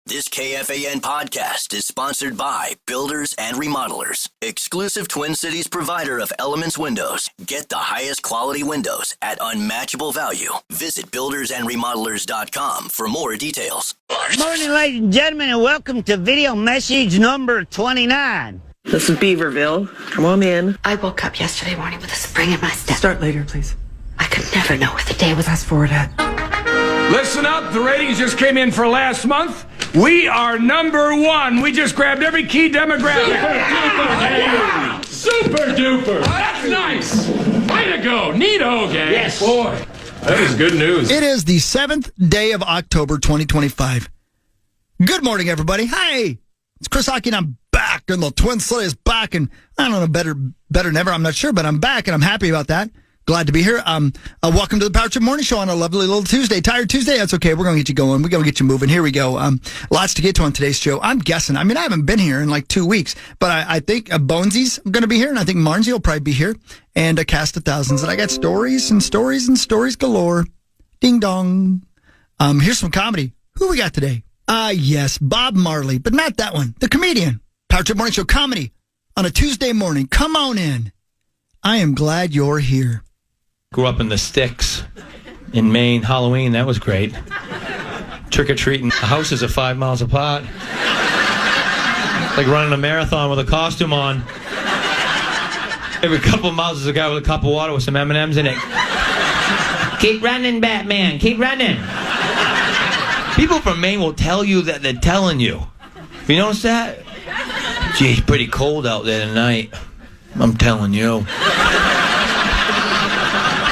This KFAN podcast is sponsored by Builders and Remodelers, exclusive Twin Cities provider of Elements Windows. Get the highest quality windows at unmatchable value. Visit buildersandremodelers.com for more details. Morning, ladies and gentlemen, and welcome to video message number 29. This is Beaverville. Come on in. I woke up yesterday morning with a spring in my step. Start later, please. I could never know what the day was. Fast forward ahead. Listen up, the ratings just came in for last month. We are number one. We just grabbed every key demographic. Super duper. That's nice. Way to go. Neato, gang. Yes. Boy, that is good news. It is the 7th day of October, 2025. Good morning, everybody. Hi. It's Chris Hawkey, and I'm back, and the Twin Cities back, and I don't know, better than ever, I'm not sure, but I'm back, and I'm happy about that. Glad to be here. Welcome to the Power Trip Morning Show on a lovely little Tuesday. Tired Tuesday? That's okay. We're going to get you going. We're going to get you moving. Here we go. Lots to get to on today's show. I'm guessing. I mean, I haven't been here in like 2 weeks, but I think Bonesy's going to be here, and I think Marnsey will probably be here, and a cast of thousands. And I got stories and stories and stories galore. Ding dong. Here's some comedy. Who we got today? Yes, Bob Marley, but not that one. The comedian. Power Trip Morning Show comedy on a Tuesday morning. Come on in. I am glad you're here. Grew up in the sticks in Maine. Halloween, that was great. Trick-or-treating. The houses are 5 miles apart. Like running a marathon with a costume on. Every couple of miles there's a guy with a cup of water with some M&Ms in it. Keep running, Batman. Keep running. People from Maine will tell you that they're telling you. Have you noticed that? Gee, it's pretty cold out there tonight. I'm telling you.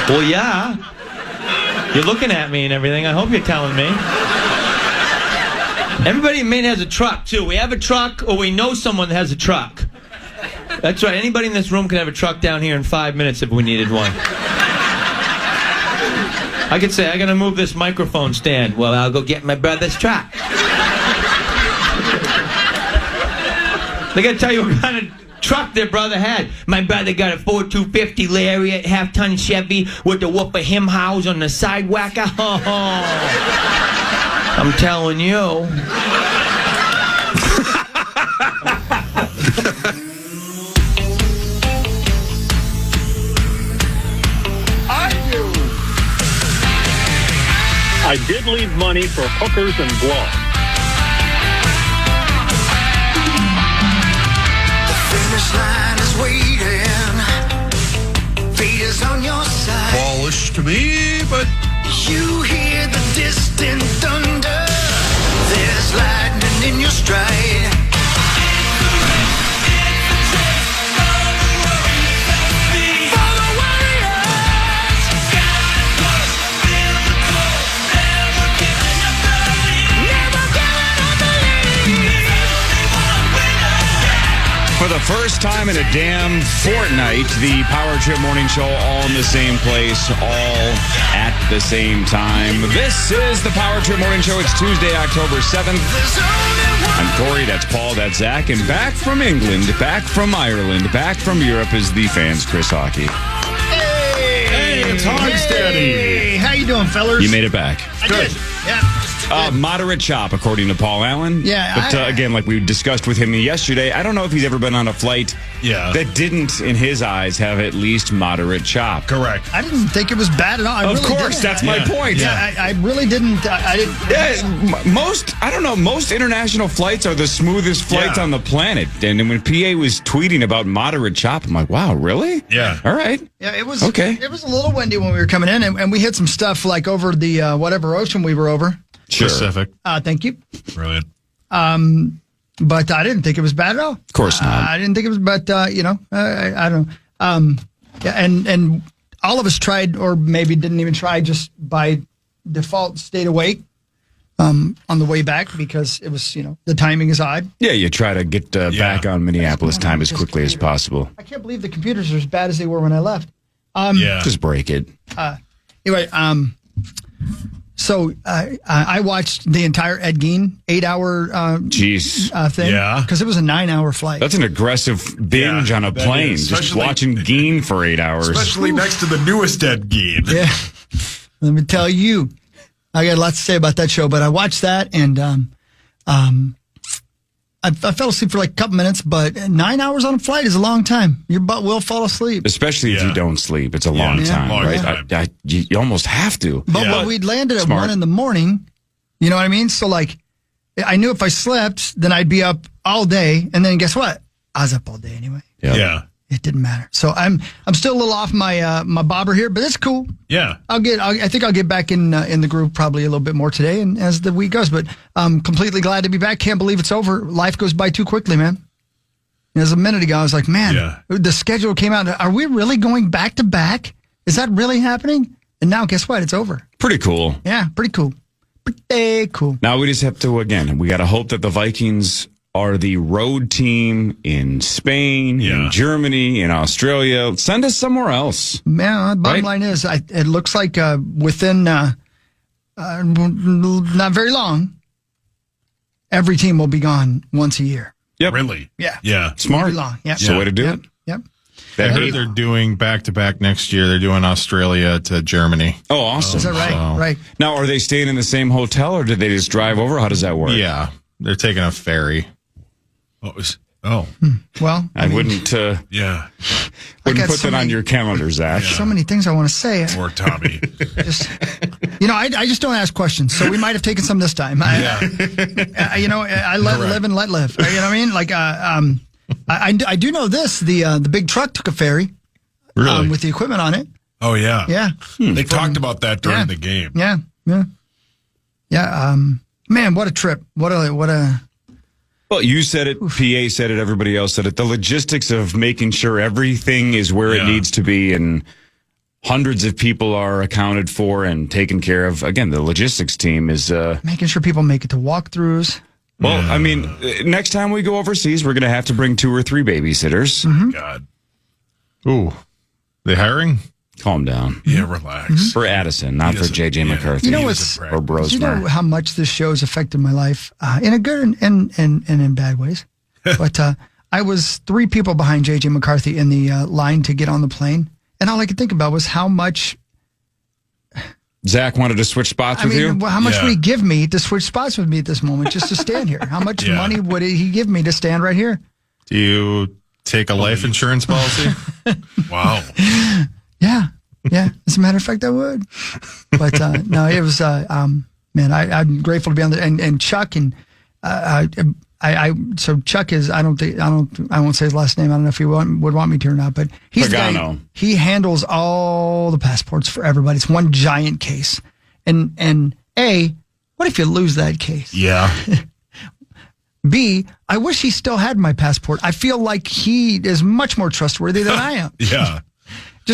Well, yeah. You're looking at me and everything. I hope you're telling me. Everybody in Maine has a truck, too. We have a truck, or we know someone that has a truck. That's right. Anybody in this room can have a truck down here in 5 minutes if we needed one. I could say, I got to move this microphone stand. Well, I'll go get my brother's truck. They got to tell you what kind of truck their brother had. My brother got a Ford 250 Lariat, half-ton Chevy with the whoop of him house on the sidewalker. I'm telling you. I did leave money for hookers and blow. Finish line is waiting. Fate is on your side. Ballish to me, but you hear the distant thunder. There's lightning in your stride. for the first time in a damn fortnight, the Power Trip Morning Show all in the same place, all at the same time. This is the Power Trip Morning Show. It's Tuesday, October 7th. I'm Corey, that's Paul, that's Zach, and back from England, back from Ireland, back from Europe is the fans, Chris Hawkey. Hey, it's Hogsteady. Hey, how you doing, fellers? You made it back. I did, yeah. Moderate chop, according to Paul Allen. Yeah. But again, like we discussed with him yesterday, I don't know if he's ever been on a flight that didn't, in his eyes, have at least moderate chop. Correct. I didn't think it was bad at all. Of course, that's my point. Yeah, I really didn't. I didn't. Yeah, most international flights are the smoothest flights on the planet. And when PA was tweeting about moderate chop, I'm like, wow, really? Yeah. All right. Yeah, it was okay. It was a little windy when we were coming in, and we hit some stuff like over the whatever ocean we were over. Sure. Pacific. Thank you. Brilliant. But I didn't think it was bad at all. Of course not. I didn't think it was, but I don't know. Yeah, and all of us tried, or maybe didn't even try, just by default stayed awake on the way back because it was, the timing is odd. Yeah, you try to get back on Minneapolis time as quickly as possible. I can't believe the computers are as bad as they were when I left. Just break it. Anyway, so I watched the entire Ed Gein 8-hour thing. Yeah. Because it was a 9-hour flight. That's an aggressive binge on a plane. Just watching Gein for 8 hours. Especially next to the newest Ed Gein. Yeah. Let me tell you, I got a lot to say about that show, but I watched that, and I fell asleep for like a couple minutes, but 9 hours on a flight is a long time. Your butt will fall asleep. Especially if you don't sleep. It's a long time, right? You almost have to. But we'd landed at 1 in the morning. You know what I mean? So, like, I knew if I slept, then I'd be up all day. And then guess what? I was up all day anyway. Yeah. It didn't matter. So I'm still a little off my my bobber here, but it's cool. Yeah. I think I'll get back in the groove probably a little bit more today and as the week goes. But I'm completely glad to be back. Can't believe it's over. Life goes by too quickly, man. As a minute ago, I was like, man, the schedule came out. Are we really going back to back? Is that really happening? And now, guess what? It's over. Pretty cool. Yeah, pretty cool. Pretty cool. Now we just have to, again, we got to hope that the Vikings are the road team in Spain, in Germany, in Australia. Send us somewhere else. Man, bottom line is, it looks like within not very long, every team will be gone once a year. Yep. Really? Yeah. Yeah. Smart. Long. Yep. It's the way to do it. Yep. I heard they're doing back-to-back next year. They're doing Australia to Germany. Oh, awesome. Is that right? Right. Now, are they staying in the same hotel, or did they just drive over? How does that work? Yeah. They're taking a ferry. Well, I wouldn't wouldn't put that on your calendar, Zach. So many things I want to say. Or Tommy. I just don't ask questions, so we might have taken some this time. I let live and let live. You know what I mean? Like, I do know this. The big truck took a ferry. Really? With the equipment on it. Oh, yeah. Yeah. They talked about that during the game. Yeah. Man, what a trip. What a. Well, you said it, PA said it, everybody else said it. The logistics of making sure everything is where it needs to be and hundreds of people are accounted for and taken care of. Again, the logistics team is... making sure people make it to walkthroughs. Well, I mean, next time we go overseas, we're going to have to bring 2 or 3 babysitters. Mm-hmm. God. Ooh. They hiring? Calm down. Yeah, relax. For Addison, not for J.J. McCarthy. You know what's... Or Brosmer. You know how much this show's affected my life in a good and in bad ways. But I was 3 people behind J.J. McCarthy in the line to get on the plane. And all I could think about was how much... Zach wanted to switch spots with you? How much would he give me to switch spots with me at this moment just to stand here? How much money would he give me to stand right here? Do you take a life insurance policy? Wow. Yeah. As a matter of fact, I would. But no, it was man. I'm grateful to be on there. And Chuck and so Chuck is. I won't say his last name. I don't know if he would want me to or not. But he's the guy, he handles all the passports for everybody. It's one giant case. And what if you lose that case? Yeah. B, I wish he still had my passport. I feel like he is much more trustworthy than I am. Yeah.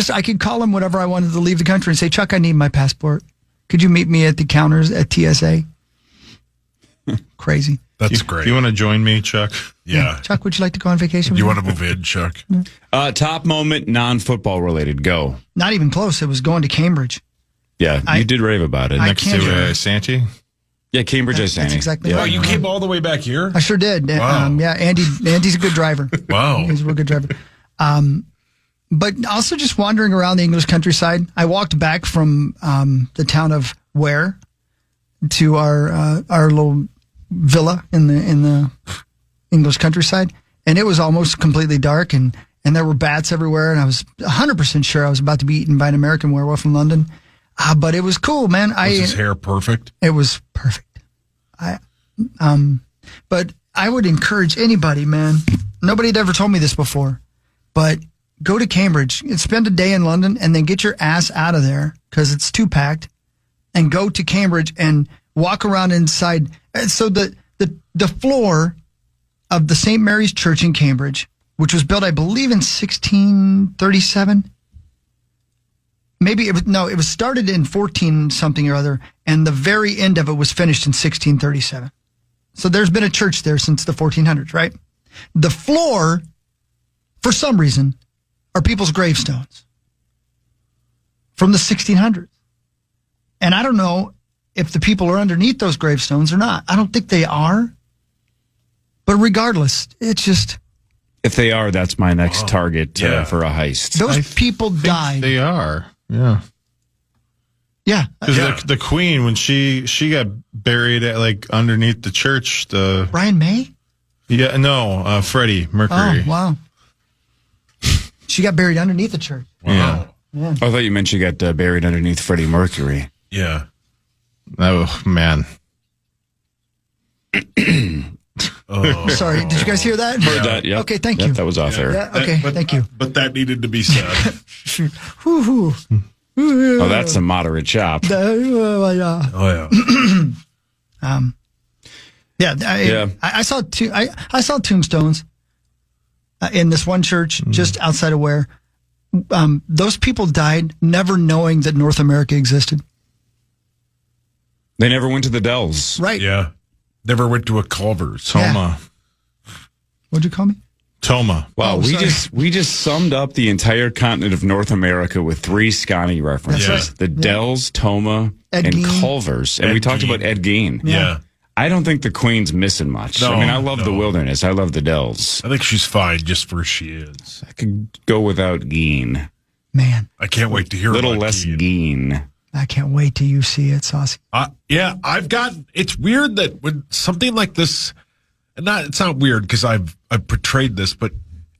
I could call him whenever I wanted to leave the country and say, Chuck, I need my passport. Could you meet me at the counters at TSA? Crazy. That's great. You want to join me, Chuck? Yeah. Chuck, would you like to go on vacation with You me? want to move in, Chuck? Top moment, non-football related. Go. Not even close. It was going to Cambridge. Yeah, you did rave about it. Next to Santee? Yeah, That's Cambridge, Santee. exactly right. Oh, you came all the way back here? I sure did. Wow. Andy's a good driver. Wow. He's a real good driver. But also just wandering around the English countryside. I walked back from the town of Ware to our little villa in the English countryside, and it was almost completely dark, and there were bats everywhere, and I was 100% sure I was about to be eaten by an American werewolf in London. But it was cool, man. Was his hair perfect? It was perfect. But I would encourage anybody, man. Nobody had ever told me this before, but go to Cambridge and spend a day in London and then get your ass out of there because it's too packed and go to Cambridge and walk around inside. So the floor of the St. Mary's Church in Cambridge, which was built, I believe, in 1637. Maybe it was started in 14 something or other, and the very end of it was finished in 1637. So there's been a church there since the 1400s, right? The floor, for some reason, are people's gravestones from the 1600s. And I don't know if the people are underneath those gravestones or not. I don't think they are. But regardless, it's just... If they are, that's my next target for a heist. Those people died. They are. Yeah. Yeah. Because the Queen, when she got buried at, like, underneath the church, Brian May? Yeah, no, Freddie Mercury. Oh, wow. She got buried underneath the church. Wow. Yeah. I thought you meant she got buried underneath Freddie Mercury. Yeah. Oh, man. Sorry, did you guys hear that? Heard that, yeah. Okay, thank you. That was off air. Yeah, okay, thank you. But that needed to be said. Whew. Oh, that's a moderate chop. Oh, yeah. I saw I saw tombstones in this one church just outside of where those people died never knowing that North America existed. They never went to the Dells. Right. Yeah. Never went to a Culver's. Toma. What'd you call me? Toma. Wow, Oh, we just summed up the entire continent of North America with 3 Scotty references. That's The Dells, Toma, Ed and Gein. Culver's. And Ed we talked Gein. about Ed Gein. Yeah. I don't think the Queen's missing much. No, I mean, I love no. the wilderness. I love the Dells. I think she's fine just where she is. I could go without Gein. Man, I can't wait to hear A little about less Gein. Gein. I can't wait till you see it, Saucy. Yeah, it's weird that when something like this, it's not weird because I've portrayed this, but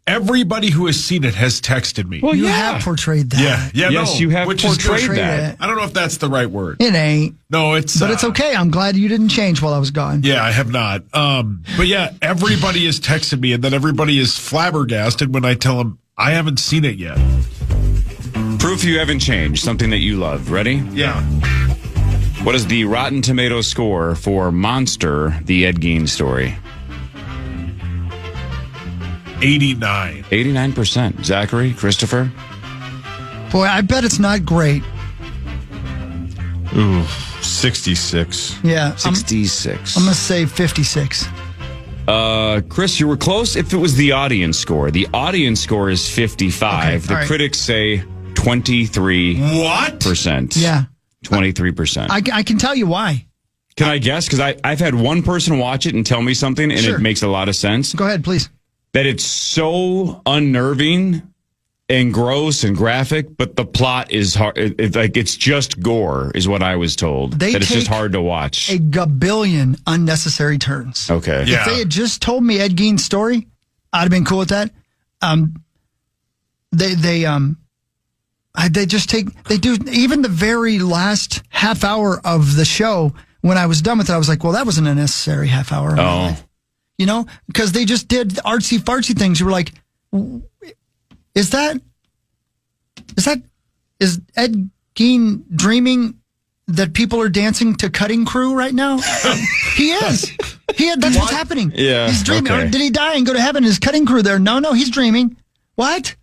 everybody who has seen it has texted me. Well, You yeah. have portrayed that. Yeah, Yes, no, you have which is portrayed good. that. I don't know if that's the right word. It ain't. No, it's But it's okay. I'm glad you didn't change while I was gone. Yeah, I have not. But yeah, everybody has texted me, and then everybody is flabbergasted when I tell them I haven't seen it yet. Proof you haven't changed. Something that you love. Ready? Yeah. What is the Rotten Tomato score for Monster, the Ed Gein story? 89. 89%. Zachary, Christopher? Boy, I bet it's not great. Ooh, 66. Yeah. 66. I'm going to say 56. Chris, you were close if it was the audience score. The audience score is 55. Okay, The all right. critics say 23%. What? Yeah. 23%. I can tell you why. Can I guess? Because I've had one person watch it and tell me something, and Sure. it makes a lot of sense. Go ahead, please. That it's so unnerving and gross and graphic, but the plot is hard. It's just gore, is what I was told. They that it's just take hard to watch. A gabillion unnecessary turns. Okay. Yeah. If they had just told me Ed Gein's story, I'd have been cool with that. They do even the very last half hour of the show. When I was done with it, I was like, well, that wasn't a necessary half hour. Of my life. You know, because they just did artsy fartsy things. You were like, is Ed Gein dreaming that people are dancing to Cutting Crew right now? He is. That's what's happening. Yeah, He's dreaming. okay. Or did he die and go to heaven? Is Cutting Crew there? No, he's dreaming. What?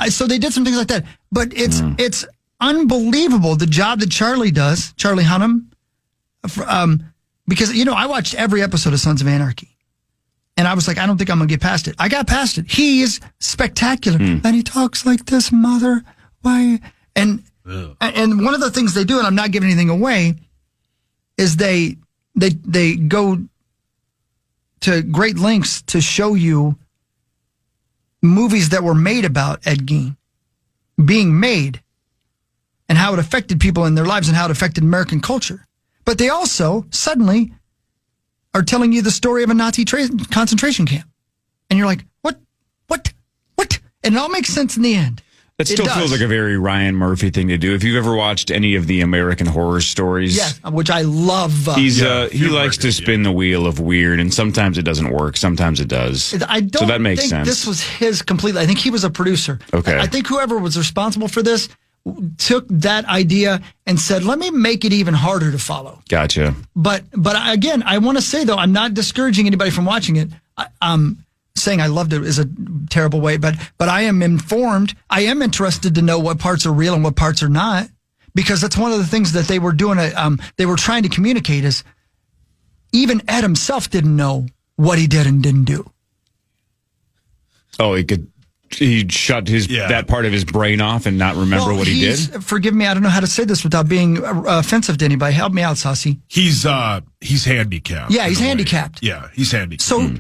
So they did some things like that. But it's unbelievable the job that Charlie Hunnam, because, you know, I watched every episode of Sons of Anarchy. And I was like, I don't think I'm going to get past it. I got past it. He is spectacular. And he talks like this, mother. Why? And one of the things they do, and I'm not giving anything away, is they go to great lengths to show you movies that were made about Ed Gein being made and how it affected people in their lives and how it affected American culture. But they also suddenly are telling you the story of a Nazi concentration camp. And you're like, what? And it all makes sense in the end. That still feels like a very Ryan Murphy thing to do. If you've ever watched any of the American Horror Stories. Yeah, which I love. He likes to spin the wheel of weird, and sometimes it doesn't work. Sometimes it does. I don't so that makes think sense. this was his completely. I think he was a producer. Okay. I think whoever was responsible for this took that idea and said, let me make it even harder to follow. Gotcha. But again, I want to say, though, I'm not discouraging anybody from watching it. Saying I loved it is a terrible way, but I am informed. I am interested to know what parts are real and what parts are not, because that's one of the things that they were doing. They were trying to communicate is even Ed himself didn't know what he did and didn't do. Oh, he shut that part of his brain off and not remember what he did? Forgive me, I don't know how to say this without being offensive to anybody. Help me out, Saucy. He's handicapped. Yeah, he's handicapped. Yeah, he's handicapped. So,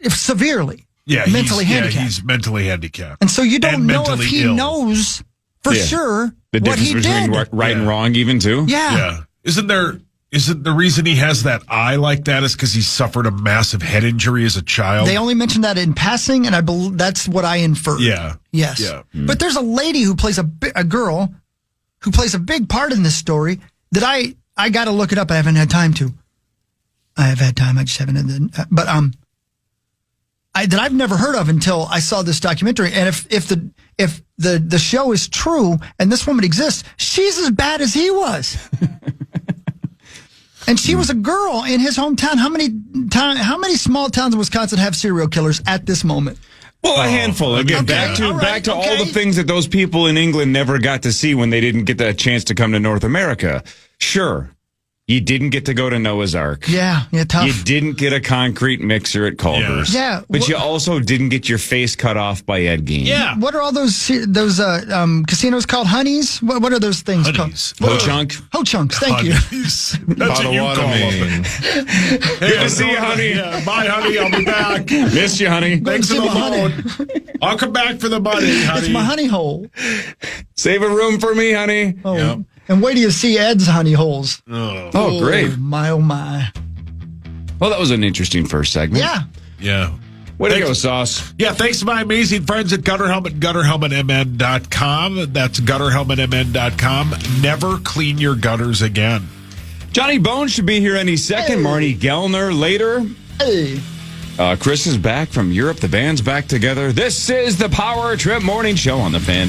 if severely. Yeah, mentally handicapped. Yeah, he's mentally handicapped. And so you don't know if mentally he ill. knows for sure The what difference he between did. right and wrong, even too. Yeah. Isn't the reason he has that eye like that is because he suffered a massive head injury as a child? They only mentioned that in passing, and I believe that's what I inferred. Yeah. Yes. Yeah. But there's a lady who plays a girl who plays a big part in this story that I got to look it up. I haven't had time to. I have had time. I just haven't had but that I've never heard of until I saw this documentary. And if the show is true and this woman exists, she's as bad as he was. And she was a girl in his hometown. How many small towns in Wisconsin have serial killers at this moment? Well, a handful. Again, back to all the things that those people in England never got to see when they didn't get that chance to come to North America. Sure. You didn't get to go to Noah's Ark. Yeah, tough. You didn't get a concrete mixer at Culver's. Yeah. But you also didn't get your face cut off by Ed Gein. Yeah. What are all those casinos called? Honeys? What are those things called? Ho-chunk? Ho-chunks, thank you. That's what you call them. Good to see you, honey. Yeah, bye, honey. I'll be back. Missed you, honey. Thanks for the loan. I'll come back for the money, honey. It's my honey hole. Save a room for me, honey. Oh. Yep. And wait till you see Ed's honey holes. Oh, great. Oh, my. Well, that was an interesting first segment. Yeah. Yeah. Way to go, Sauce. Yeah, thanks to my amazing friends at Gutter Helmet, gutterhelmetmn.com. That's gutterhelmetmn.com. Never clean your gutters again. Johnny Bones should be here any second. Hey. Marnie Gellner later. Hey. Chris is back from Europe. The band's back together. This is the Power Trip Morning Show on the Fan.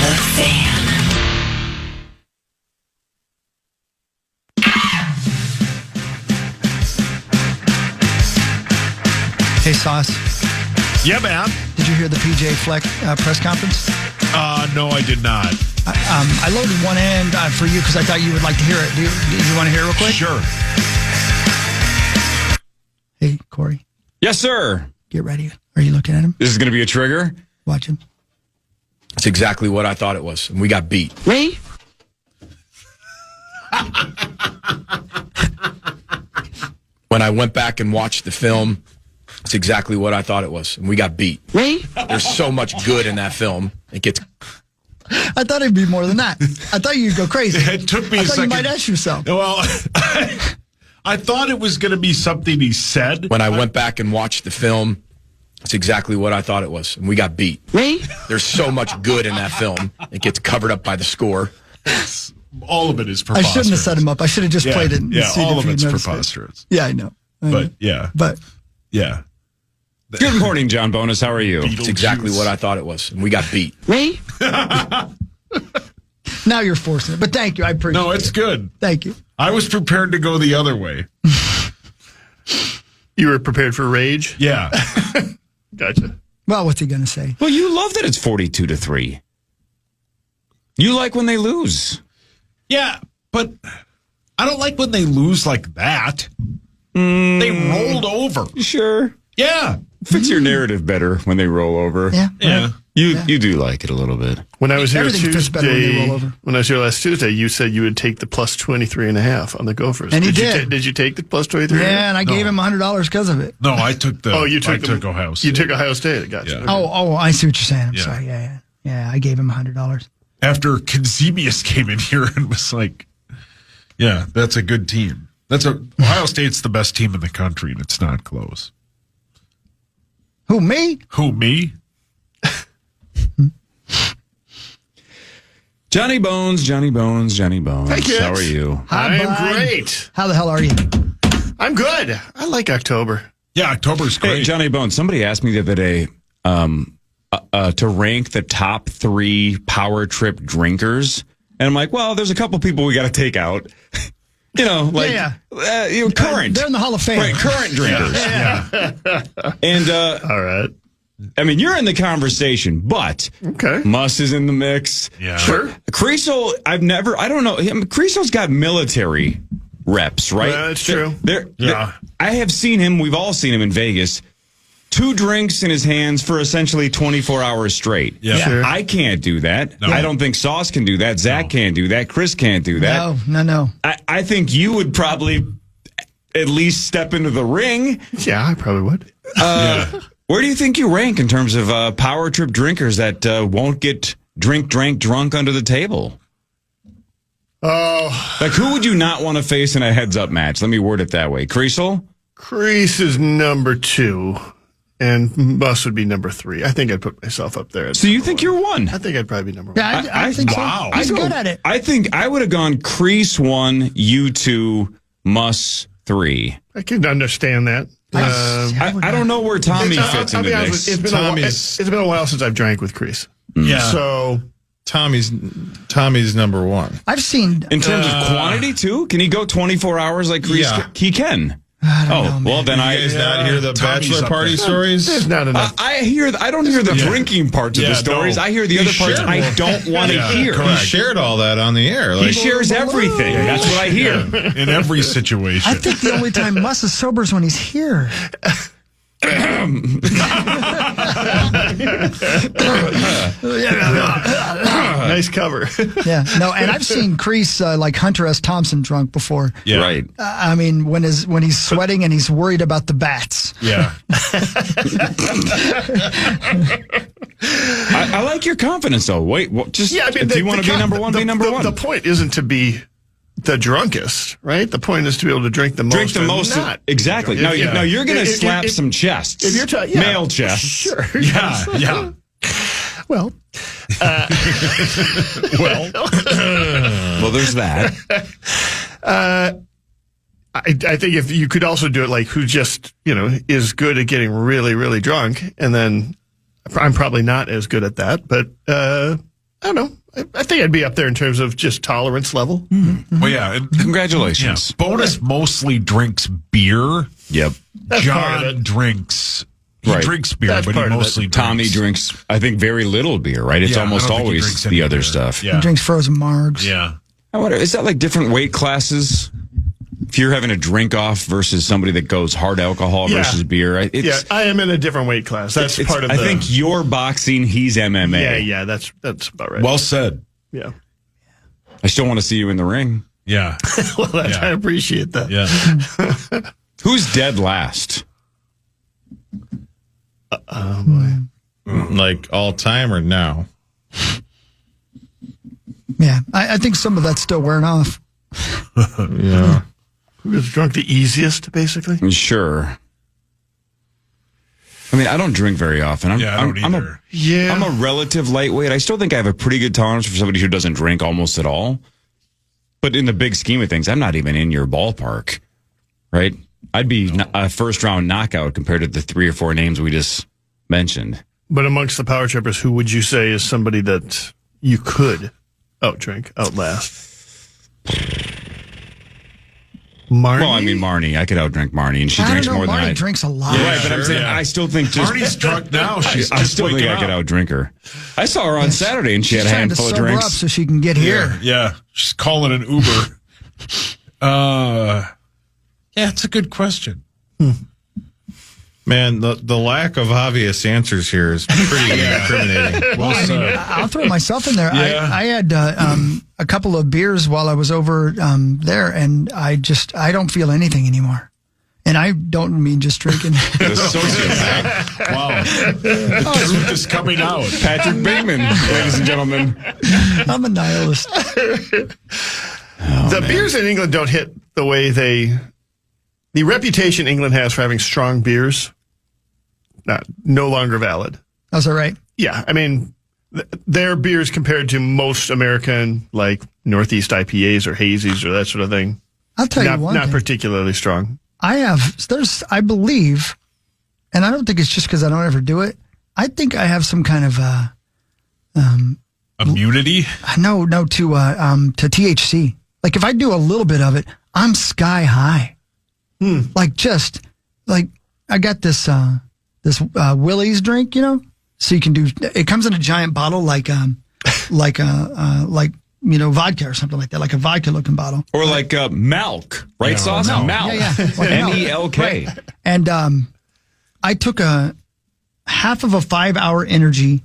The Fan. Hey, Sauce. Yeah, man. Did you hear the PJ Fleck press conference? No, I did not. I loaded one end for you because I thought you would like to hear it. Do you want to hear it real quick? Sure. Hey, Corey. Yes, sir. Get ready. Are you looking at him? This is going to be a trigger? Watch him. That's exactly what I thought it was. And we got beat. Me? When I went back and watched the film, it's exactly what I thought it was. And we got beat. Me? There's so much good in that film. It gets... I thought it'd be more than that. I thought you'd go crazy. It took me a second. I thought you might ask yourself. Well, I thought it was going to be something he said. When I went back and watched the film, it's exactly what I thought it was. And we got beat. Me? There's so much good in that film. It gets covered up by the score. All of it is I preposterous. shouldn't have set him up. I should have just played it. And Yeah, seen all if of he'd it's noticed preposterous. It. Yeah, I know. But, yeah. But Yeah. Good morning, John Bonus. How are you? It's exactly what I thought it was. And we got beat. Me? now you're forcing it. But thank you. I appreciate it. No, it's good. Thank you. I was prepared to go the other way. You were prepared for rage? Yeah. Gotcha. Well, what's he going to say? Well, you love that it's 42-3. You like when they lose. Yeah, but I don't like when they lose like that. They rolled over. Sure. Yeah. Fits your narrative better when they roll over. Yeah. Yeah. You do like it a little bit. When I was here Everything fits better when they roll over. when I was here last Tuesday, you said you would take the plus 23.5 on the Gophers. And he did. did. You did you take the plus 23? Yeah, and I gave him $100 because of it. No, I took the. You took I took Ohio State. You took Ohio State. Gotcha. Yeah. Okay. Oh, I see what you're saying. I'm Yeah. sorry. Yeah. I gave him $100. After Concebius came in here and was like, "Yeah, that's a good team. Ohio State's the best team in the country, and it's not close." Who, me? Who, me? Johnny Bones. Hi, kids. How are you? Hi, I'm bud. great. How the hell are you? I'm good. I like October. Yeah, October's great. Hey, Johnny Bones, somebody asked me the other day to rank the top 3 power trip drinkers. And I'm like, well, there's a couple people we got to take out. Current. They're in the Hall of Fame. Right, current drinkers. Yeah. And, All right. I mean, you're in the conversation, but Okay. Muss is in the mix. Yeah. Sure. Creasel, I don't know. Creasel's got military reps, right? Yeah, that's true. Yeah. I have seen him. We've all seen him in Vegas. 2 drinks in his hands for essentially 24 hours straight. Yeah. Sure. I can't do that. No. I don't think Sauce can do that. Zach can't do that. Chris can't do that. No. I think you would probably at least step into the ring. Yeah, I probably would. Where do you think you rank in terms of power trip drinkers that won't get drunk under the table? Oh. Like, who would you not want to face in a heads-up match? Let me word it that way. Creasel? Crease is number 2, and Bus would be number 3. I think I'd put myself up there. So you think you're 1? I think I'd probably be number 1. Yeah, I think wow. so. He's good at it. I think I would have gone Crease 1, you 2, Muss 3. I can understand that. I don't know where Tommy fits into this. It's been a while since I've drank with Crease. Yeah. So Tommy's number 1. I've seen in terms of quantity too. Can he go 24 hours like Crease? Yeah. He can. Well then you guys not hear the bachelor party stories? There's not enough. I don't hear the drinking parts of the stories. No. I hear the other parts I don't want to hear. He shared all that on the air. He shares everything. That's what I hear in every situation. I think the only time Muss is sober is when he's here. Nice cover. Yeah, no, and I've seen Crease like Hunter S. Thompson drunk before. Yeah. Right. I mean, when he's sweating and he's worried about the bats. Yeah. I like your confidence though. Wait, just if you want to be number 1, be number 1. The point isn't to be the drunkest, right? The point is to be able to drink the most. Drink the most. Exactly. Now you're going to slap some chests. If you're male chests. Sure. Yeah. Well. Well, there's that. I think if you could also do it like who just, is good at getting really, really drunk, and then I'm probably not as good at that, but I don't know. I think I'd be up there in terms of just tolerance level. Mm-hmm. Well, yeah. Congratulations. Yeah. Bonus mostly drinks beer. Yep. John drinks. He drinks beer, but he mostly drinks. Tommy drinks, I think, very little beer, right? It's almost always the other stuff. Yeah. He drinks frozen margs. Yeah. I wonder, is that like different weight classes? If you're having a drink off versus somebody that goes hard alcohol versus beer, I am in a different weight class. That's part of. I think you're boxing, he's MMA. Yeah, that's about right. Well said. Yeah. I still want to see you in the ring. Yeah. Well, I appreciate that. Yeah. Who's dead last? Oh boy. Like all time or now? Yeah, I think some of that's still wearing off. Yeah. Who was drunk the easiest, basically? Sure. I mean, I don't drink very often. I don't either. I'm a relative lightweight. I still think I have a pretty good tolerance for somebody who doesn't drink almost at all. But in the big scheme of things, I'm not even in your ballpark, right? I'd be a first-round knockout compared to the 3 or 4 names we just mentioned. But amongst the power trippers, who would you say is somebody that you could outlast? Marnie? Well, I mean, Marnie. I could outdrink Marnie, and she drinks more than I. Marnie drinks a lot. Yeah, right, but I'm saying I still think just Marnie's drunk now. I still think I could outdrink her. I saw her on Saturday, and she had a handful of drinks. Up so she can get here. Yeah, she's calling an Uber. Yeah, it's a good question. Man, the lack of obvious answers here is pretty incriminating. Well, I'll throw myself in there. Yeah. I had a couple of beers while I was over there, and I don't feel anything anymore. And I don't mean just drinking. The sociopath. Wow. The truth is coming out. Patrick Bateman, ladies and gentlemen. I'm a nihilist. The beers in England don't hit the way the reputation England has for having strong beers, no longer valid. That's all right. Yeah, I mean, their beers compared to most American, like Northeast IPAs or hazies or that sort of thing. I'll tell you one not thing. particularly strong. I believe, and I don't think it's just because I don't ever do it. I think I have some kind of immunity. No, to THC. Like if I do a little bit of it, I'm sky high. Like I got this Willie's drink, so you can do. It comes in a giant bottle, like vodka or something like that, like a vodka looking bottle, or like milk, right? Sauce, milk. Yeah. Like MELK. Right. And I took a half of a 5-hour energy,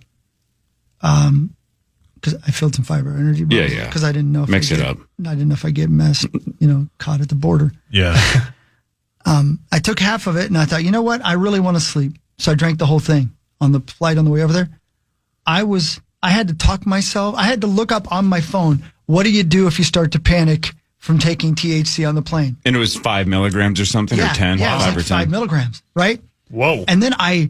because I filled some 5-hour energy. Yeah. Because I didn't know if mix it up. I didn't know if I get caught at the border. Yeah. I took half of it and I thought, you know what? I really want to sleep. so I drank the whole thing on the flight on the way over there. I had to talk myself. I had to look up on my phone, what do you do if you start to panic from taking THC on the plane? And it was 5 milligrams or something, or 10? Yeah, 5 it was or like 10. 5 milligrams, right? Whoa. And then I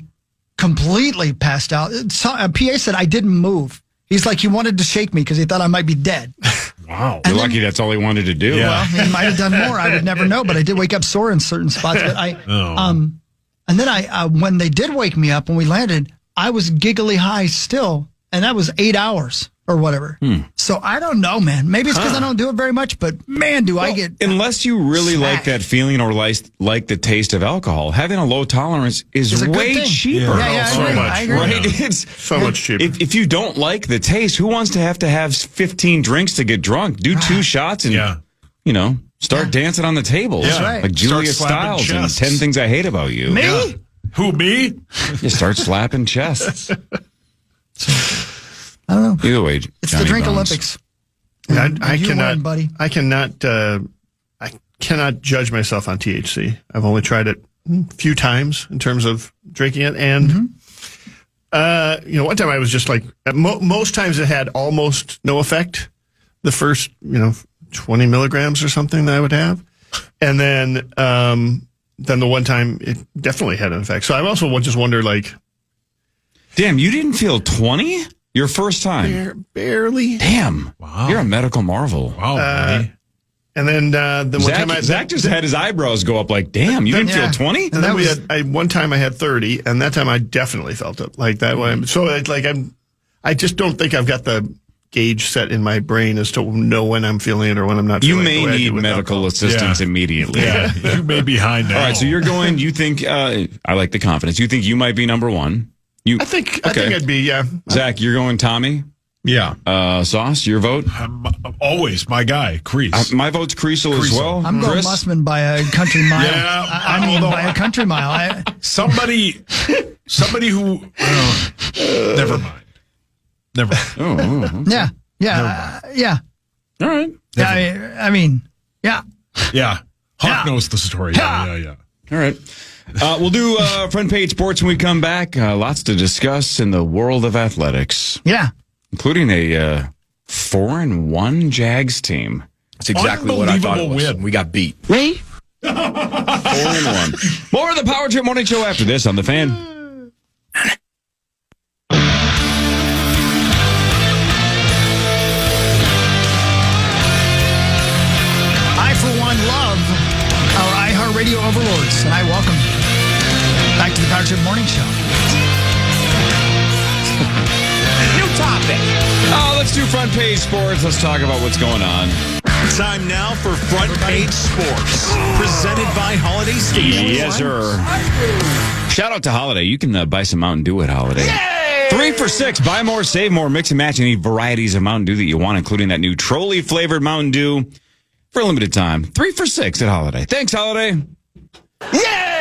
completely passed out. A PA said I didn't move. He's like, he wanted to shake me because he thought I might be dead. Wow. You're lucky that's all he wanted to do. Yeah. Well, he might have done more. I would never know, but I did wake up sore in certain spots. But and then I when they did wake me up when we landed, I was giggly high still, and that was 8 hours or whatever. So I don't know, man. Maybe it's because I don't do it very much, but man, do I get Unless you really like smacked. that feeling or like the taste of alcohol, having a low tolerance is It's a good way thing. cheaper. Yeah, so much. I agree. Right? Yeah. It's So much cheaper. If you don't like the taste, who wants to have 15 drinks to get drunk? Do 2 shots and start dancing on the tables. That's right. Like Julia Start slapping Stiles and chests. 10 Things I Hate About You. Me? Yeah. Who, me? You start slapping chests. I don't know. Either way, It's Johnny the Drink Bones. Olympics. I You cannot, win, buddy. I cannot judge myself on THC. I've only tried it a few times in terms of drinking it, and one time I was just like, most times it had almost no effect. The first 20 milligrams or something that I would have, and then the one time it definitely had an effect. So I also just wonder, like, damn, you didn't feel 20 your first time? barely. Damn. Wow. You're a medical marvel. Wow, buddy. And then the one time Zach just had his eyebrows go up like, damn, you didn't feel 20? And then one time I had 30, and that time I definitely felt it like that way. So it's like I just don't think I've got the gauge set in my brain as to know when I'm feeling it or when I'm not. You feeling may it the way I do need with medical alcohol. assistance immediately. Yeah, you may be behind now. All right, so you're going, you think, I like the confidence. You think you might be number one. I think I'd be, yeah. Zach, you're going Tommy? Yeah. Sauce, your vote? Always my guy, Crease. My vote's Creasel as well. I'm going Chris? Mussman by a country mile. Yeah, I mean, by a country mile. Somebody who. Never mind. Never mind. Yeah. All right. Yeah, I mean, yeah. Yeah. Hawk knows the story. Yeah. All right. We'll do front page sports when we come back. Lots to discuss in the world of athletics. Yeah. Including a 4-1 Jags team. That's exactly what I thought it was. Win. We got beat. Me? 4-1. More of the Power Trip Morning Show after this on The Fan. I, for one, love our iHeartRadio overlords, and I welcome you back to the Power Trip Morning Show. New topic. Let's do front page sports. Let's talk about what's going on. Time now for Front Page Sports, presented by Holiday Station. Yes, sir. Shout out to Holiday. You can buy some Mountain Dew at Holiday. Yay! 3 for $6. Buy more, save more. Mix and match any varieties of Mountain Dew that you want, including that new trolley flavored Mountain Dew for a limited time. 3 for $6 at Holiday. Thanks, Holiday. Yay!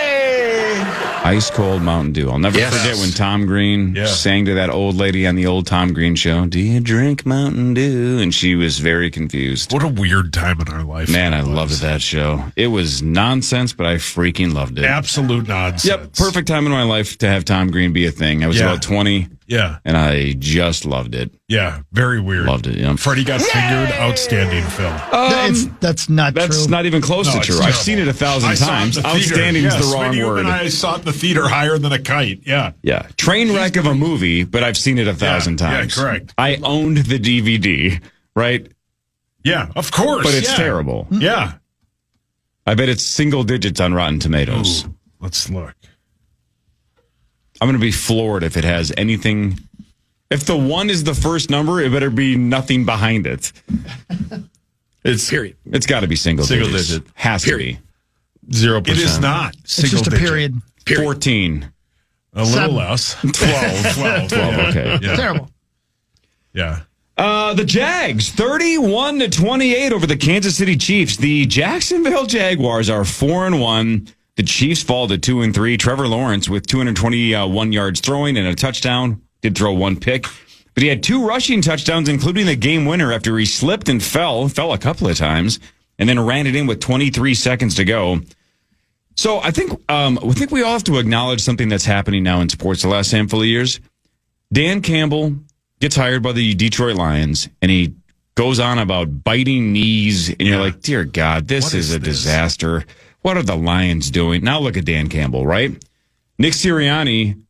Ice cold Mountain Dew. I'll never forget when Tom Green sang to that old lady on the old Tom Green show, "Do you drink Mountain Dew?" And she was very confused. What a weird time in our life. Man, I loved that show. It was nonsense, but I freaking loved it. Absolute nonsense. Yep, perfect time in my life to have Tom Green be a thing. I was about 20. Yeah. And I just loved it. Yeah, very weird. Loved it, yeah. Freddie Got Fingered, outstanding film. That's not true. That's not even close to true. I've seen it 1,000 times. Outstanding is the wrong word. And I saw it in the theater higher than a kite. Yeah. Yeah. Train wreck of a movie, but I've seen it 1,000 times. Yeah, correct. I owned the DVD, right? Yeah, of course. But it's terrible. Yeah. I bet it's single digits on Rotten Tomatoes. Ooh, let's look. I'm going to be floored if it has anything. If the 1 is the first number, it better be nothing behind it. It's period. It's got to be single digits. Has to be. 0%. It is not. It's just a period. 14. A little less. 12. 12. Okay. Yeah. Terrible. Yeah. The Jags, 31-28 over the Kansas City Chiefs. The Jacksonville Jaguars are 4-1. The Chiefs fall to 2-3. Trevor Lawrence with 221 yards throwing and a touchdown. Did throw 1 pick. But he had 2 rushing touchdowns, including the game winner after he slipped and fell a couple of times, and then ran it in with 23 seconds to go. So I think we all have to acknowledge something that's happening now in sports the last handful of years. Dan Campbell gets hired by the Detroit Lions, and he goes on about biting knees, and you're like, dear God, this is a disaster. What are the Lions doing? Now look at Dan Campbell, right? Nick Sirianni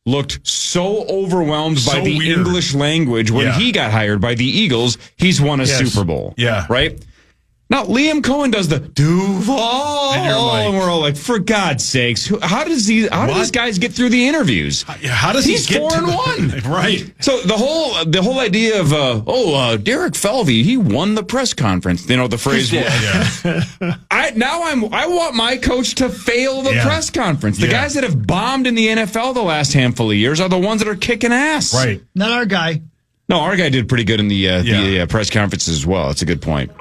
looked so overwhelmed by the English language when he got hired by the Eagles. He's won a Super Bowl. Yeah. Right? Now, Liam Cohen does the Duval, and we're all like, for God's sakes, how do these guys get through the interviews? How does He's he get 4-1, right? So the whole idea of Derek Falvey, he won the press conference. You know the phrase. I want my coach to fail the press conference. The guys that have bombed in the NFL the last handful of years are the ones that are kicking ass. Right. Not our guy. No, our guy did pretty good in the press conference as well. That's a good point.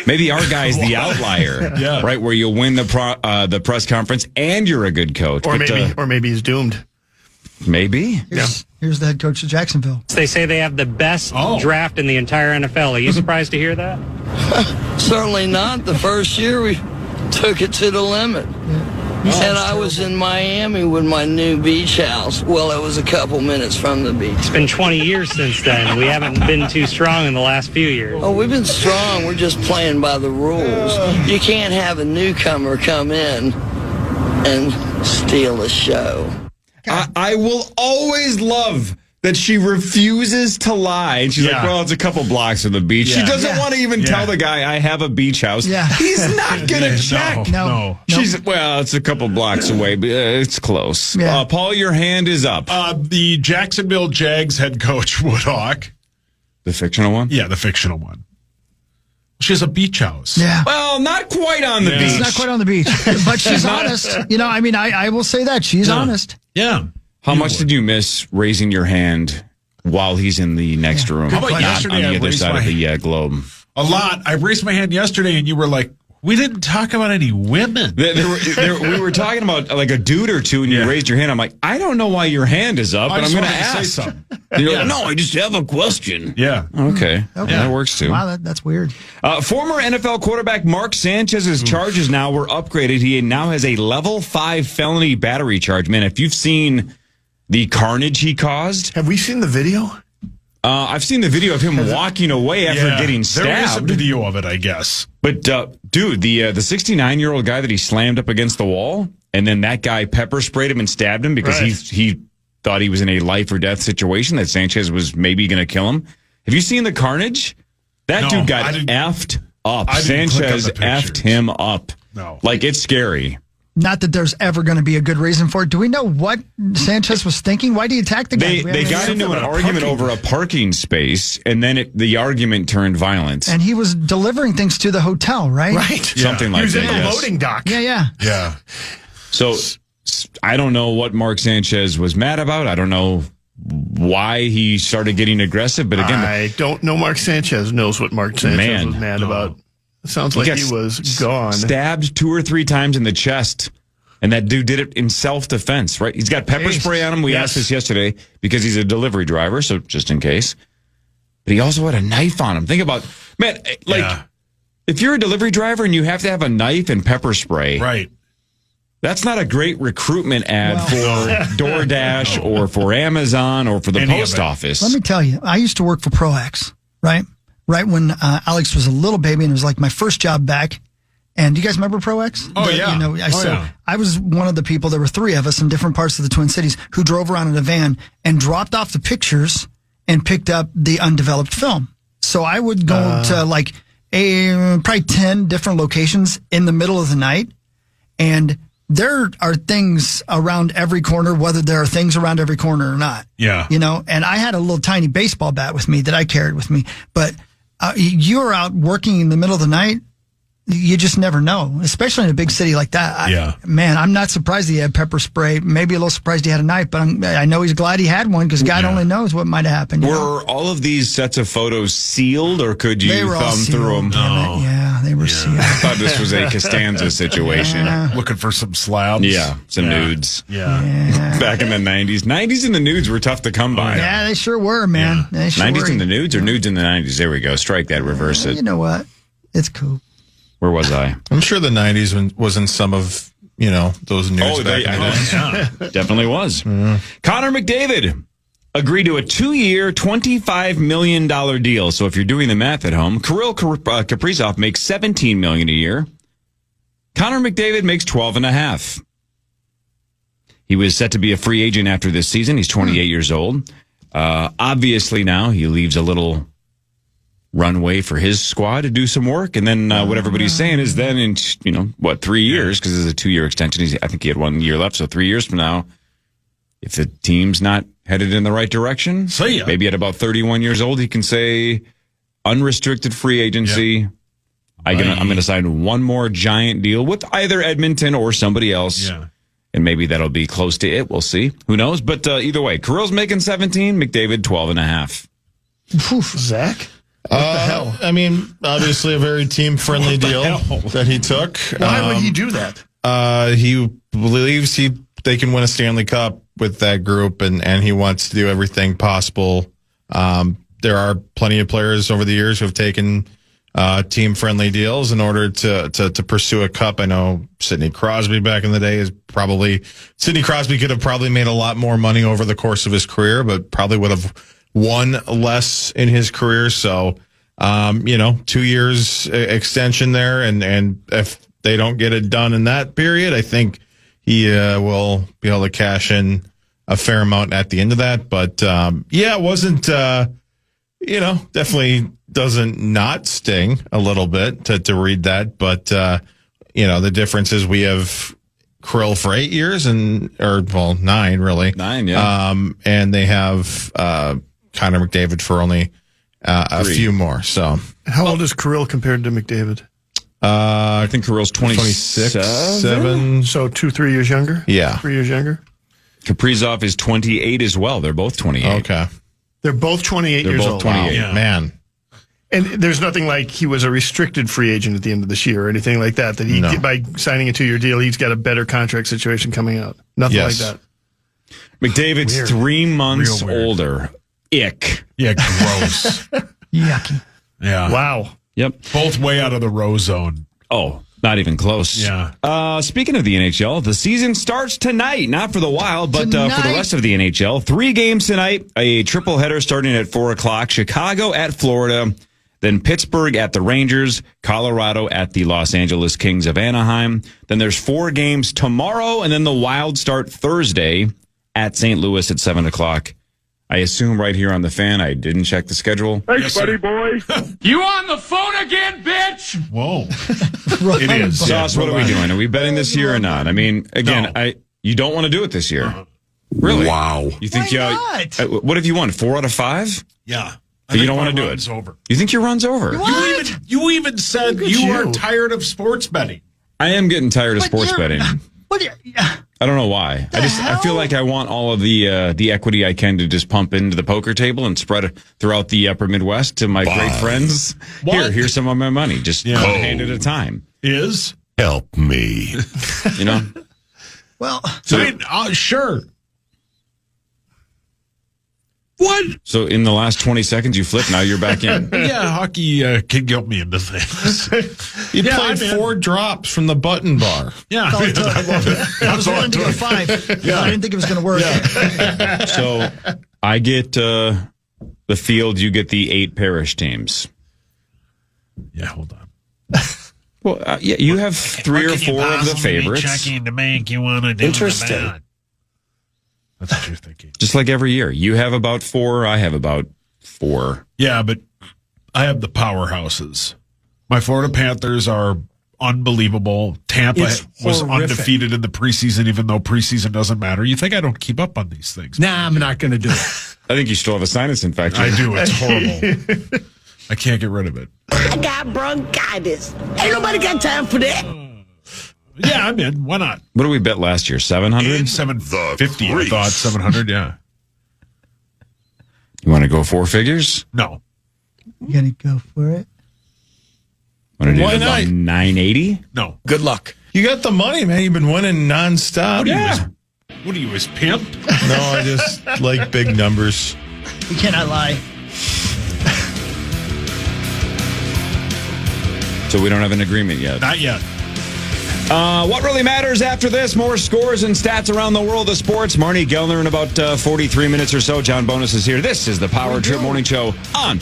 Maybe our guy's the outlier, right? Where you win the press conference and you're a good coach. Or maybe he's doomed. Maybe. Here's the head coach of Jacksonville. They say they have the best draft in the entire NFL. Are you surprised to hear that? Certainly not. The first year we took it to the limit. And I was in Miami with my new beach house. Well, it was a couple minutes from the beach. It's been 20 years since then. We haven't been too strong in the last few years. Oh, we've been strong. We're just playing by the rules. You can't have a newcomer come in and steal the show. I will always love that she refuses to lie. And she's like, well, it's a couple blocks from the beach. She doesn't want to even tell the guy, I have a beach house. He's not going to check. No. She's, well, it's a couple blocks away, but it's close. Paul, your hand is up. The Jacksonville Jags head coach, Woodhawk. The fictional one? Yeah, the fictional one. She has a beach house. Yeah. Well, not quite on the beach. It's not quite on the beach. But she's honest. I will say that. She's honest. Yeah. How much did you miss raising your hand while he's in the next room? How about yesterday? On the other side of the globe. A lot. I raised my hand yesterday, and you were like, we didn't talk about any women. We were talking about like a dude or two, and you raised your hand. I'm like, I don't know why your hand is up, and I'm going to ask. Say something. You're like, no, I just have a question. Yeah. Okay. That works too. Wow, that's weird. Former NFL quarterback Mark Sanchez's charges now were upgraded. He now has a level 5 felony battery charge. Man, if you've seen the carnage he caused. Have we seen the video? I've seen the video of him walking away after getting stabbed. There is a video of it, I guess. But, dude, the 69-year-old guy that he slammed up against the wall, and then that guy pepper sprayed him and stabbed him because he thought he was in a life or death situation, that Sanchez was maybe going to kill him. Have you seen the carnage? That dude got effed up. Sanchez effed him up. No. Like, it's scary. Not that there's ever going to be a good reason for it. Do we know what Sanchez was thinking? Why did he attack the guy? They got into an argument over a parking space, and then the argument turned violent. And he was delivering things to the hotel, right? Right. Something like that. He was in the loading dock. Yeah. So I don't know what Mark Sanchez was mad about. I don't know why he started getting aggressive. But again, I don't know Mark Sanchez knows what Mark Sanchez was mad about. It sounds like he was gone. Stabbed 2 or 3 times in the chest. And that dude did it in self-defense, right? He's got pepper spray on him. We asked this yesterday because he's a delivery driver, so just in case. But he also had a knife on him. Think about, man, like, if you're a delivery driver and you have to have a knife and pepper spray, right? That's not a great recruitment ad for DoorDash or for Amazon or for the post office. Let me tell you, I used to work for ProAx, right? Right when Alex was a little baby, and it was like my first job back. And do you guys remember ProAx? Oh, yeah. I was one of the people, there were 3 of us in different parts of the Twin Cities who drove around in a van and dropped off the pictures and picked up the undeveloped film. So I would go to like probably 10 different locations in the middle of the night. And there are things around every corner, whether there are things around every corner or not. Yeah. You know, and I had a little tiny baseball bat with me that I carried with me. But you're out working in the middle of the night. You just never know, especially in a big city like that. Man, I'm not surprised he had pepper spray. Maybe a little surprised he had a knife, but I know he's glad he had one because God only knows what might have happened. Were all of these sets of photos sealed, or could you thumb through them? No. Yeah, they were sealed. I thought this was a Costanza situation. Looking for some slabs. Yeah, some nudes. Yeah. Back in the 90s. 90s and the nudes were tough to come by. Yeah, they sure were, man. They sure 90s were. and the nudes, or nudes in the 90s? There we go. Strike that, reverse it. You know what? It's cool. Where was I? I'm sure the 90s was in some of, those news back in the day. Definitely was. Connor McDavid agreed to a 2-year, $25 million deal. So if you're doing the math at home, Kirill Kaprizov makes $17 million a year. Connor McDavid makes $12.5. He was set to be a free agent after this season. He's 28 years old. Obviously now he leaves a little runway for his squad to do some work. And then what everybody's saying is then in, 3 years, because it's a 2-year extension. I think he had 1 year left. So 3 years from now, if the team's not headed in the right direction, maybe at about 31 years old, he can say unrestricted free agency. Yep. I'm going to sign one more giant deal with either Edmonton or somebody else. Yeah. And maybe that'll be close to it. We'll see. Who knows? But either way, Kirill's making 17, McDavid 12.5. Zach? What the hell? I mean, obviously a very team-friendly deal that he took. Why would he do that? He believes they can win a Stanley Cup with that group, and he wants to do everything possible. There are plenty of players over the years who have taken team-friendly deals in order to pursue a cup. I know Sidney Crosby back in the day Sidney Crosby could have probably made a lot more money over the course of his career, but probably would have won less in his career. So, 2 years extension there. And if they don't get it done in that period, I think he will be able to cash in a fair amount at the end of that. But, it wasn't, definitely doesn't not sting a little bit to read that. But, the difference is we have Kirill for 8 years 9, really. 9, yeah. And they have, Connor McDavid for only a few more. So, how old is Kirill compared to McDavid? I think Kirill's 26, 7. So 2-3 years younger. Yeah, 3 years younger. Kaprizov is 28 as well. They're both 28. Okay, they're both 28 They're years both old. 28. Wow. Yeah. Man. And there's nothing like he was a restricted free agent at the end of this year or anything like that. By signing a 2-year deal, he's got a better contract situation coming out. Nothing like that. McDavid's Weird. 3 months older. Ick. Yeah, gross. Yucky. Yeah. Wow. Yep. Both way out of the row zone. Oh, not even close. Yeah. Speaking of the NHL, the season starts tonight. Not for the Wild, but for the rest of the NHL. 3 games tonight. A triple header starting at 4 o'clock. Chicago at Florida. Then Pittsburgh at the Rangers. Colorado at the Los Angeles Kings of Anaheim. Then there's 4 games tomorrow. And then the Wild start Thursday at St. Louis at 7 o'clock. I assume right here on the Fan. I didn't check the schedule. Thanks, buddy boy. You on the phone again, bitch? Whoa. It is. Sauce, what are we doing? Are we betting this year or not? I mean, again, you don't want to do it this year. Really? Wow. You think Why not? What have you won? 4 out of 5? Yeah. But you don't want to do it. Over. You think your run's over? You even said you are tired of sports betting. I am getting tired of sports betting. What? I don't know why. I feel like I want all of the equity I can to just pump into the poker table and spread it throughout the upper Midwest to my great friends. Here's some of my money. Just one hand at a time. Help me. Well, sure. What? So in the last 20 seconds you flip, now you're back in. Yeah, hockey can get me into things. You played 4 drops from the button bar. Yeah, I love it. I was willing to go 5. I didn't think it was going to work. Yeah. So I get the field, you get the 8 parish teams. Yeah, hold on. Well, you have 3 or 4 of the favorites. Checking to make you want to do Interesting. That's what you're thinking. Just like every year. You have about 4, I have about 4. Yeah, but I have the powerhouses. My Florida Panthers are unbelievable. Tampa was undefeated in the preseason, even though preseason doesn't matter. You think I don't keep up on these things? Nah, I'm not going to do it. I think you still have a sinus infection. I do. It's horrible. I can't get rid of it. I got bronchitis. Ain't nobody got time for that. Yeah, I'm in. Why not? What did we bet last year? 700? 750, I thought. 700, yeah. You want to go 4 figures? No. You going to go for it? Want to do Why about not? 980? No. Good luck. You got the money, man. You've been winning nonstop. What are you, his pimp? No, I just like big numbers. You cannot lie. So we don't have an agreement yet. Not yet. What really matters after this? More scores and stats around the world of sports. Marnie Gellner in about 43 minutes or so. John Bonus is here. This is the Power Trip Morning Show on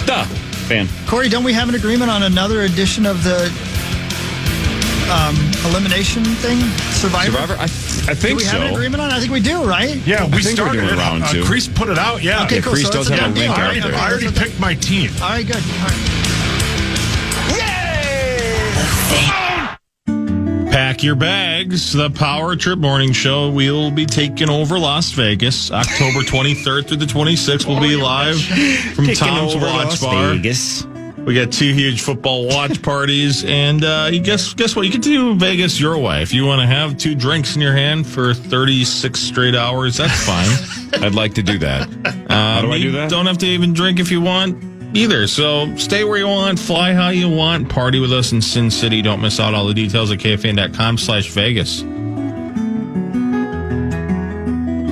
the Fan. Corey, don't we have an agreement on another edition of the elimination thing? Survivor? I think so. Do we have an agreement on it? I think we do, right? Yeah, we think started we're doing it. round two. Crease put it out, yeah. Okay, cool. Crease So does it's a have a done link deal. out there. I already picked my team. All right, good. All right. Pack your bags. The Power Trip Morning Show will be taking over Las Vegas. October 23rd through the 26th. We'll be live from Tom's Watch Bar. Vegas. We got 2 huge football watch parties, and guess what? You can do Vegas your way. If you want to have 2 drinks in your hand for 36 straight hours, that's fine. I'd like to do that. How do I do that? Don't have to even drink if you want either. So stay where you want, fly how you want, party with us in Sin City. Don't miss out. All the details at KFAN.com/Vegas.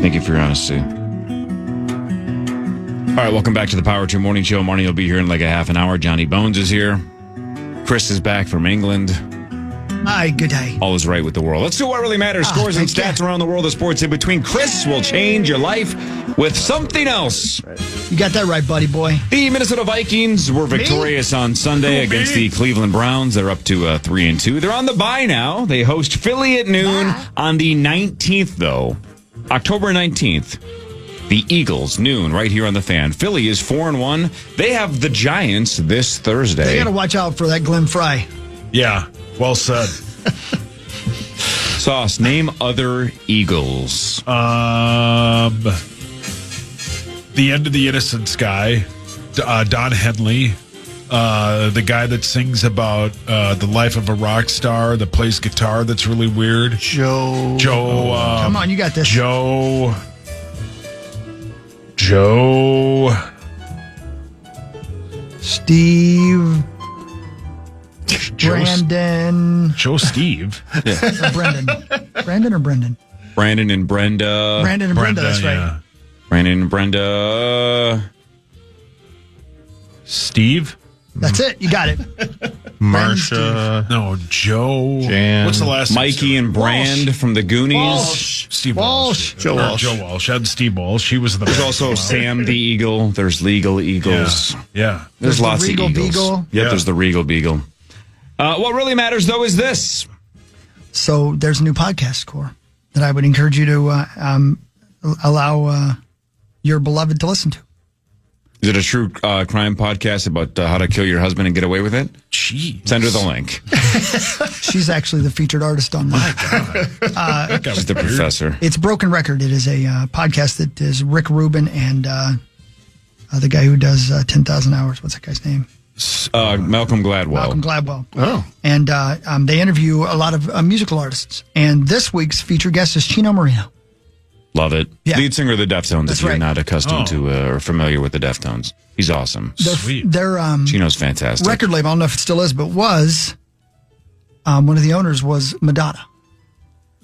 Thank you for your honesty. All right, welcome back to the Power 2 Morning Show. Marnie will be here in like a half an hour. Johnny Bones is here. Chris is back from England. Hi, good day. All is right with the world. Let's do what really matters. Scores and stats around the world of sports in between. Chris will change your life with something else. You got that right, buddy boy. The Minnesota Vikings were victorious on Sunday against the Cleveland Browns. They're up to 3-2. They're on the bye now. They host Philly at noon on the 19th, though. October 19th. The Eagles, noon, right here on the Fan. Philly is 4-1. They have the Giants this Thursday. They got to watch out for that Glenn Fry. Yeah, well said. Sauce, name other Eagles. The End of the Innocence guy, Don Henley, the guy that sings about the life of a rock star, that plays guitar that's really weird. Joe. Come on, you got this. Joe. Steve. Brandon. Joe Steve. Yeah. Brendan. Brandon or Brendan? Brandon and Brenda. Brandon and Brenda, that's right. Yeah. Brandon and Brenda. Steve? That's it. You got it. Marsha. No, Joe. Jan. What's the last Mikey and Brand Walsh. from the Goonies. Walsh. Steve Walsh. Walsh. Joe Walsh. Joe Walsh. And Steve Walsh. He was in the There's also Sam the Eagle. There's Legal Eagles. Yeah. There's the lots Regal of Eagles. Beagle. Yep, Yeah. there's the Regal Beagle. What really matters, though, is this. So there's a new podcast score that I would encourage you to allow your beloved to listen to. Is it a true crime podcast about how to kill your husband and get away with it? Jeez. Send her the link. She's actually the featured artist on mine. She's the professor. It's Broken Record. It is a podcast that is Rick Rubin and the guy who does 10,000 Hours. What's that guy's name? Malcolm Gladwell. Malcolm Gladwell. Oh. And they interview a lot of musical artists. And this week's featured guest is Chino Moreno. Love it. Yeah. Lead singer of the Deftones, That's if you're right. not accustomed to or familiar with the Deftones. He's awesome. Their Chino's fantastic. record label, I don't know if it still is, but was, one of the owners was Madonna.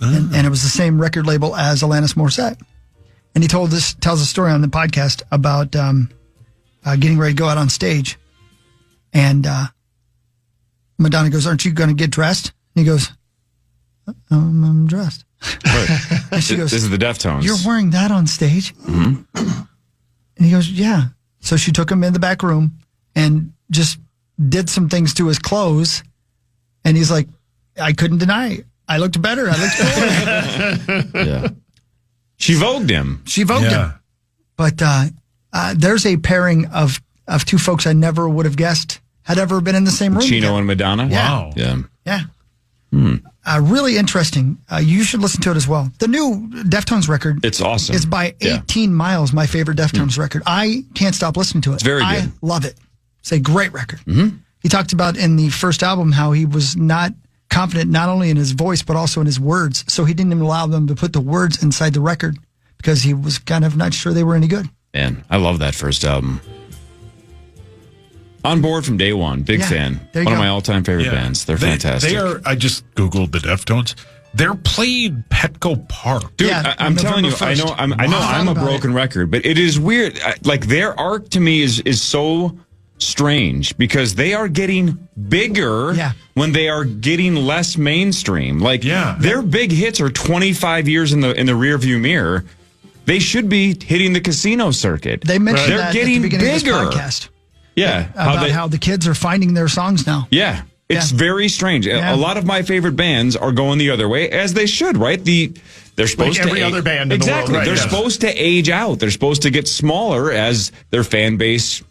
And it was the same record label as Alanis Morissette. And he tells a story on the podcast about getting ready to go out on stage. And Madonna goes, "Aren't you going to get dressed?" And he goes, I'm dressed. Right. And she goes, This is the Deftones. "You're wearing that on stage?" Mm-hmm. And he goes, "Yeah." So she took him in the back room and just did some things to his clothes. And he's like, "I couldn't deny it. I looked better. I looked cooler." Yeah. She vogued him. She vogued him. But there's a pairing of two folks I never would have guessed had ever been in the same room. Chino together. and Madonna? Yeah. Wow. Yeah. Yeah. Hmm. Really interesting. You should listen to it as well. The new Deftones record. It's awesome. It's by 18 miles my favorite Deftones record. I can't stop listening to it. It's very I good. love it. It's a great record. Mm-hmm. He talked about in the first album how he was not confident not only in his voice but also in his words. So he didn't even allow them to put the words inside the record because he was kind of not sure they were any good. Man, I love that first album. On board from day one. Big fan. there you One of go. my all-time favorite bands. They're fantastic. They are. I just Googled the Deftones. They're playing Petco Park. Dude, I'm telling you, I know I'm a broken record, but it is weird. Like their arc to me is so strange because they are getting bigger when they are getting less mainstream. Like their big hits are 25 years in the rear view mirror. They should be hitting the casino circuit. They mentioned they're that getting at the beginning bigger. of this podcast. Yeah, About how the kids are finding their songs now. Yeah. It's very strange. Yeah. A lot of my favorite bands are going the other way, as they should, right? They're supposed like every other band in the world. Right, They're supposed to age out. They're supposed to get smaller as their fan base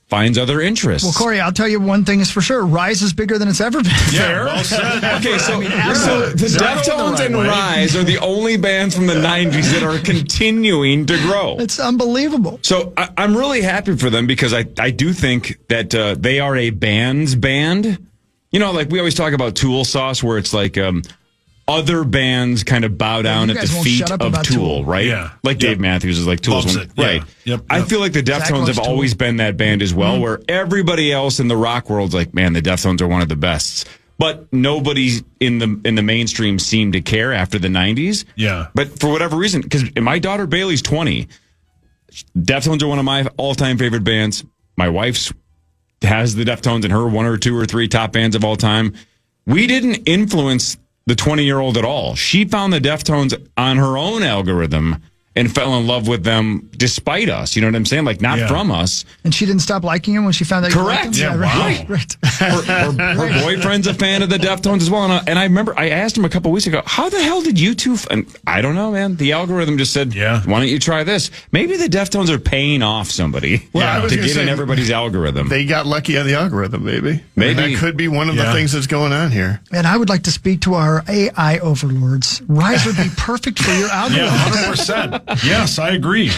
finds other interests. Well, Corey, I'll tell you one thing is for sure. Rise is bigger than it's ever been. Fair. Well said. Okay, so the Deftones and Rise are the only bands from the 90s that are continuing to grow. It's unbelievable. So I'm really happy for them because I do think that they are a band's band. You know, like we always talk about Tool Sauce, where it's like other bands kind of bow down at the feet of Tool, right? Yeah. Like Dave Matthews is like Tool's one. Right. Yep. I feel like the Deftones have always been that band as well, where everybody else in the rock world's like, man, the Deftones are one of the best. But nobody in the mainstream seemed to care after the 90s. Yeah. But for whatever reason, because my daughter Bailey's 20, Deftones are one of my all-time favorite bands. My wife's has the Deftones in her 1 or 2 or 3 top bands of all time. We didn't influence the 20-year-old at all. She found the Deftones on her own algorithm and fell in love with them despite us. You know what I'm saying? Like, not from us. And she didn't stop liking him when she found out you liked him? Yeah, right. Her boyfriend's a fan of the Deftones as well. And I remember I asked him a couple weeks ago, how the hell did you two... And I don't know, man. The algorithm just said, why don't you try this? Maybe the Deftones are paying off somebody to get in everybody's algorithm. They got lucky on the algorithm, maybe. Maybe. That could be one of the things that's going on here. And I would like to speak to our AI overlords. Rise would be perfect for your algorithm. Yeah, 100%. Yes, I agree.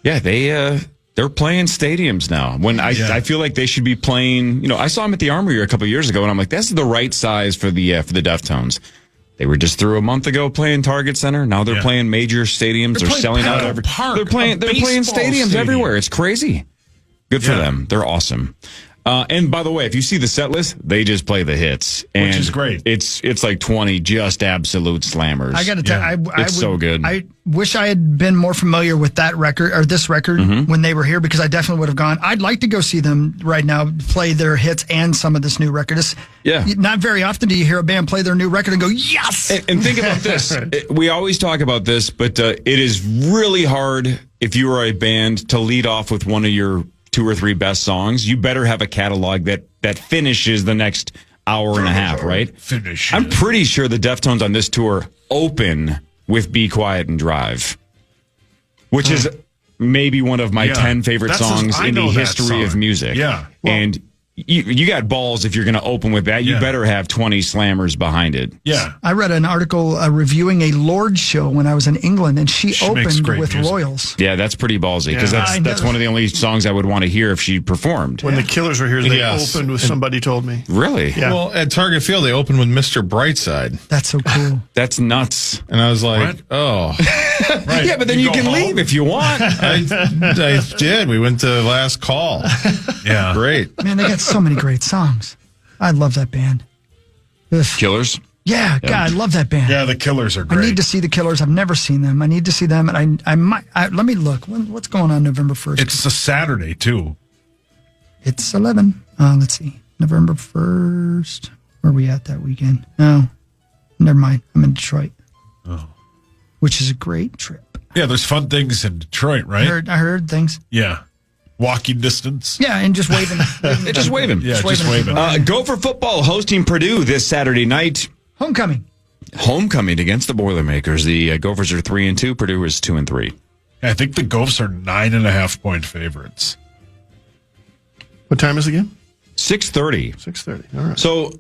Yeah, they're playing stadiums now. When I feel like they should be playing. You know, I saw them at the Armory a couple of years ago, and I'm like, that's the right size for the Deftones. They were just through a month ago playing Target Center. Now they're playing major stadiums. They're selling out every park. They're playing stadiums everywhere. It's crazy. Good for them. They're awesome. And by the way, if you see the set list, they just play the hits, and which is great. It's like 20 just absolute slammers. I got to tell you, it's so good. I wish I had been more familiar with that record or this record when they were here, because I definitely would have gone. I'd like to go see them right now play their hits and some of this new record. Not very often do you hear a band play their new record and go, yes! And think about this. We always talk about this, but it is really hard if you are a band to lead off with one of your 2 or 3 best songs. You better have a catalog that finishes the next hour and a half, right? I'm pretty sure the Deftones on this tour open with Be Quiet and Drive, which is maybe one of my 10 favorite songs in the history of music. Yeah. And you got balls if you're going to open with that. You better have 20 slammers behind it. Yeah. I read an article reviewing a Lorde show when I was in England, and she opened with music. Royals. Yeah, that's pretty ballsy, because that's one of the only songs I would want to hear if she performed. When the Killers were here, they opened with Somebody Told Me. Really? Yeah. Well, at Target Field, they opened with Mr. Brightside. That's so cool. That's nuts. And I was like, oh. Right. Yeah, but then you can leave if you want. I did. We went to Last Call. Yeah. Great. Man, they got so many great songs. I love that band. Ugh. Killers? Yeah, God, I love that band. Yeah, the Killers are great. I need to see the Killers. I've never seen them. I need to see them, and I might. Let me look. What's going on November 1st? It's a Saturday, too. It's 11. Let's see. November 1st. Where are we at that weekend? Oh, never mind. I'm in Detroit. Oh. Which is a great trip. Yeah, there's fun things in Detroit, right? I heard things. Yeah. Walking distance. Yeah, and just waving. Just waving. Yeah, just waving. Gopher football hosting Purdue this Saturday night. Homecoming against the Boilermakers. The Gophers are 3-2. Purdue is 2-3. I think the Gophers are 9.5-point favorites. What time is it again? 6:30. 6:30. All right. So,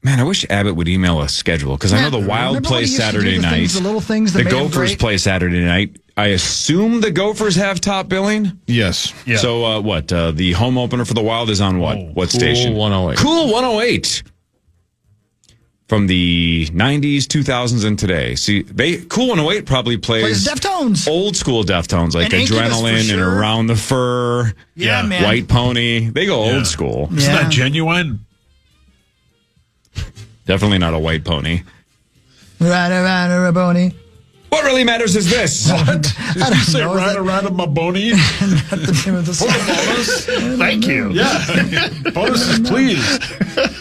man, I wish Abbott would email a schedule, because I know the Wild play Saturday night. The little things that the made them Gophers great. play Saturday night. I assume the Gophers have top billing? Yes. Yeah. So, the home opener for the Wild is on what? What station? Cool 108. Cool 108. From the 90s, 2000s, and today. See, Cool 108 probably plays Deftones. Old school Deftones, like And Incubus, Adrenaline for and sure. Around the Fur. Yeah, man. White Pony. They go old school. Isn't that Genuine? Definitely not a White Pony. Right around a bony. What really mattors is this. What? Did you say Rada Maboni? Not the name of the song. Bonus? Thank you. Yeah. Bonuses, please.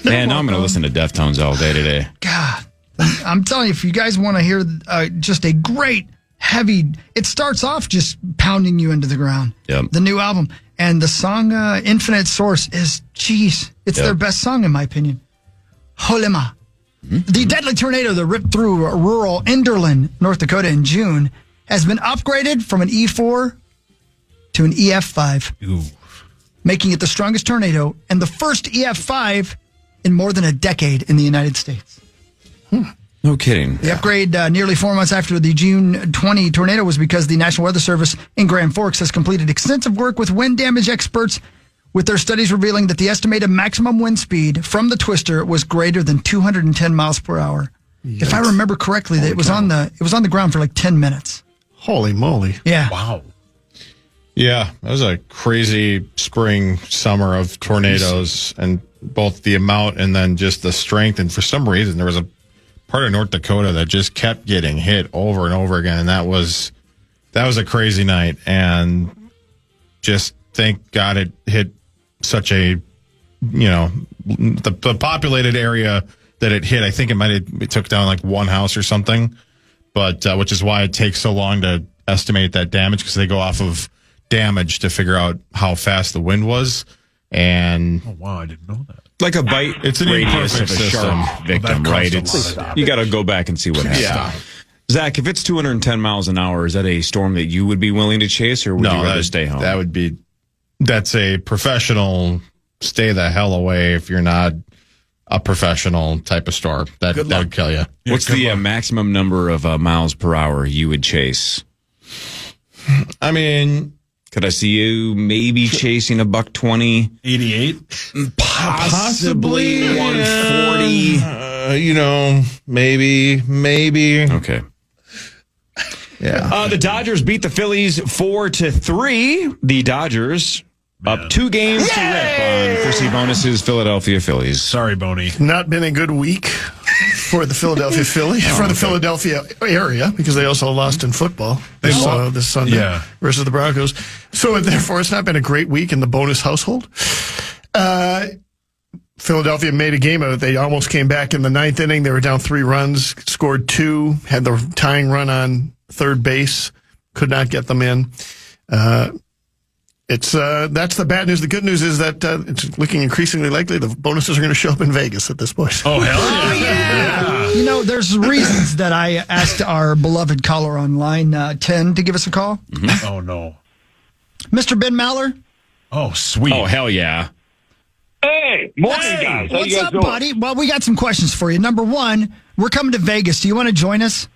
Man, now I'm going to listen to Deftones all day today. God, I'm telling you, if you guys want to hear just a great, heavy, it starts off just pounding you into the ground. Yep. The new album. And the song Infinite Source is, it's their best song, in my opinion. Holema. Mm-hmm. The deadly tornado that ripped through rural Enderlin, North Dakota in June has been upgraded from an E4 to an EF5, making it the strongest tornado and the first EF5 in more than a decade in the United States. No kidding. The upgrade nearly 4 months after the June 20 tornado was because the National Weather Service in Grand Forks has completed extensive work with wind damage experts, with their studies revealing that the estimated maximum wind speed from the twister was greater than 210 miles per hour. Yikes. If I remember correctly, it was on the ground for like 10 minutes. Holy moly. Yeah. Wow. Yeah, that was a crazy spring, summer of tornadoes, and both the amount and then just the strength. And for some reason, there was a part of North Dakota that just kept getting hit over and over again. And that was a crazy night. And just thank God it hit such a, the populated area that it hit. I think it took down like one house or something, but which is why it takes so long to estimate that damage, because they go off of damage to figure out how fast the wind was. And oh wow, I didn't know that. Like a bite it's an radius of a system. sharp victim, right? You got to go back and see what happened. Yeah. Zach, if it's 210 miles an hour, is that a storm that you would be willing to chase, or would you rather stay home? That's a professional, stay the hell away if you're not a professional type of storm. That would kill you. Yeah, what's the maximum number of miles per hour you would chase? I mean, could I see you maybe chasing a $120? 88? Possibly 140. Maybe. Okay. Yeah. The Dodgers beat the Phillies 4-3. The Dodgers up 2 games to rip on Chrissy Bonus's Philadelphia Phillies. Sorry, Boney. Not been a good week for the Philadelphia Phillies, the Philadelphia area, because they also lost in football this Sunday versus the Broncos. So therefore, it's not been a great week in the Bonus household. Philadelphia made a game of it. They almost came back in the 9th inning. They were down 3 runs, scored 2, had the tying run on third base, could not get them in. That's the bad news. The good news is that it's looking increasingly likely the bonuses are going to show up in Vegas at this point. Oh, hell yeah. There's reasons that I asked our beloved caller on line 10 to give us a call. Mm-hmm. Oh, no. Mr. Ben Maller? Oh, sweet. Oh, hell yeah. Hey, morning, guys. How What's you guys up, doing? buddy? Well, we got some questions for you. Number 1, we're coming to Vegas. Do you want to join us?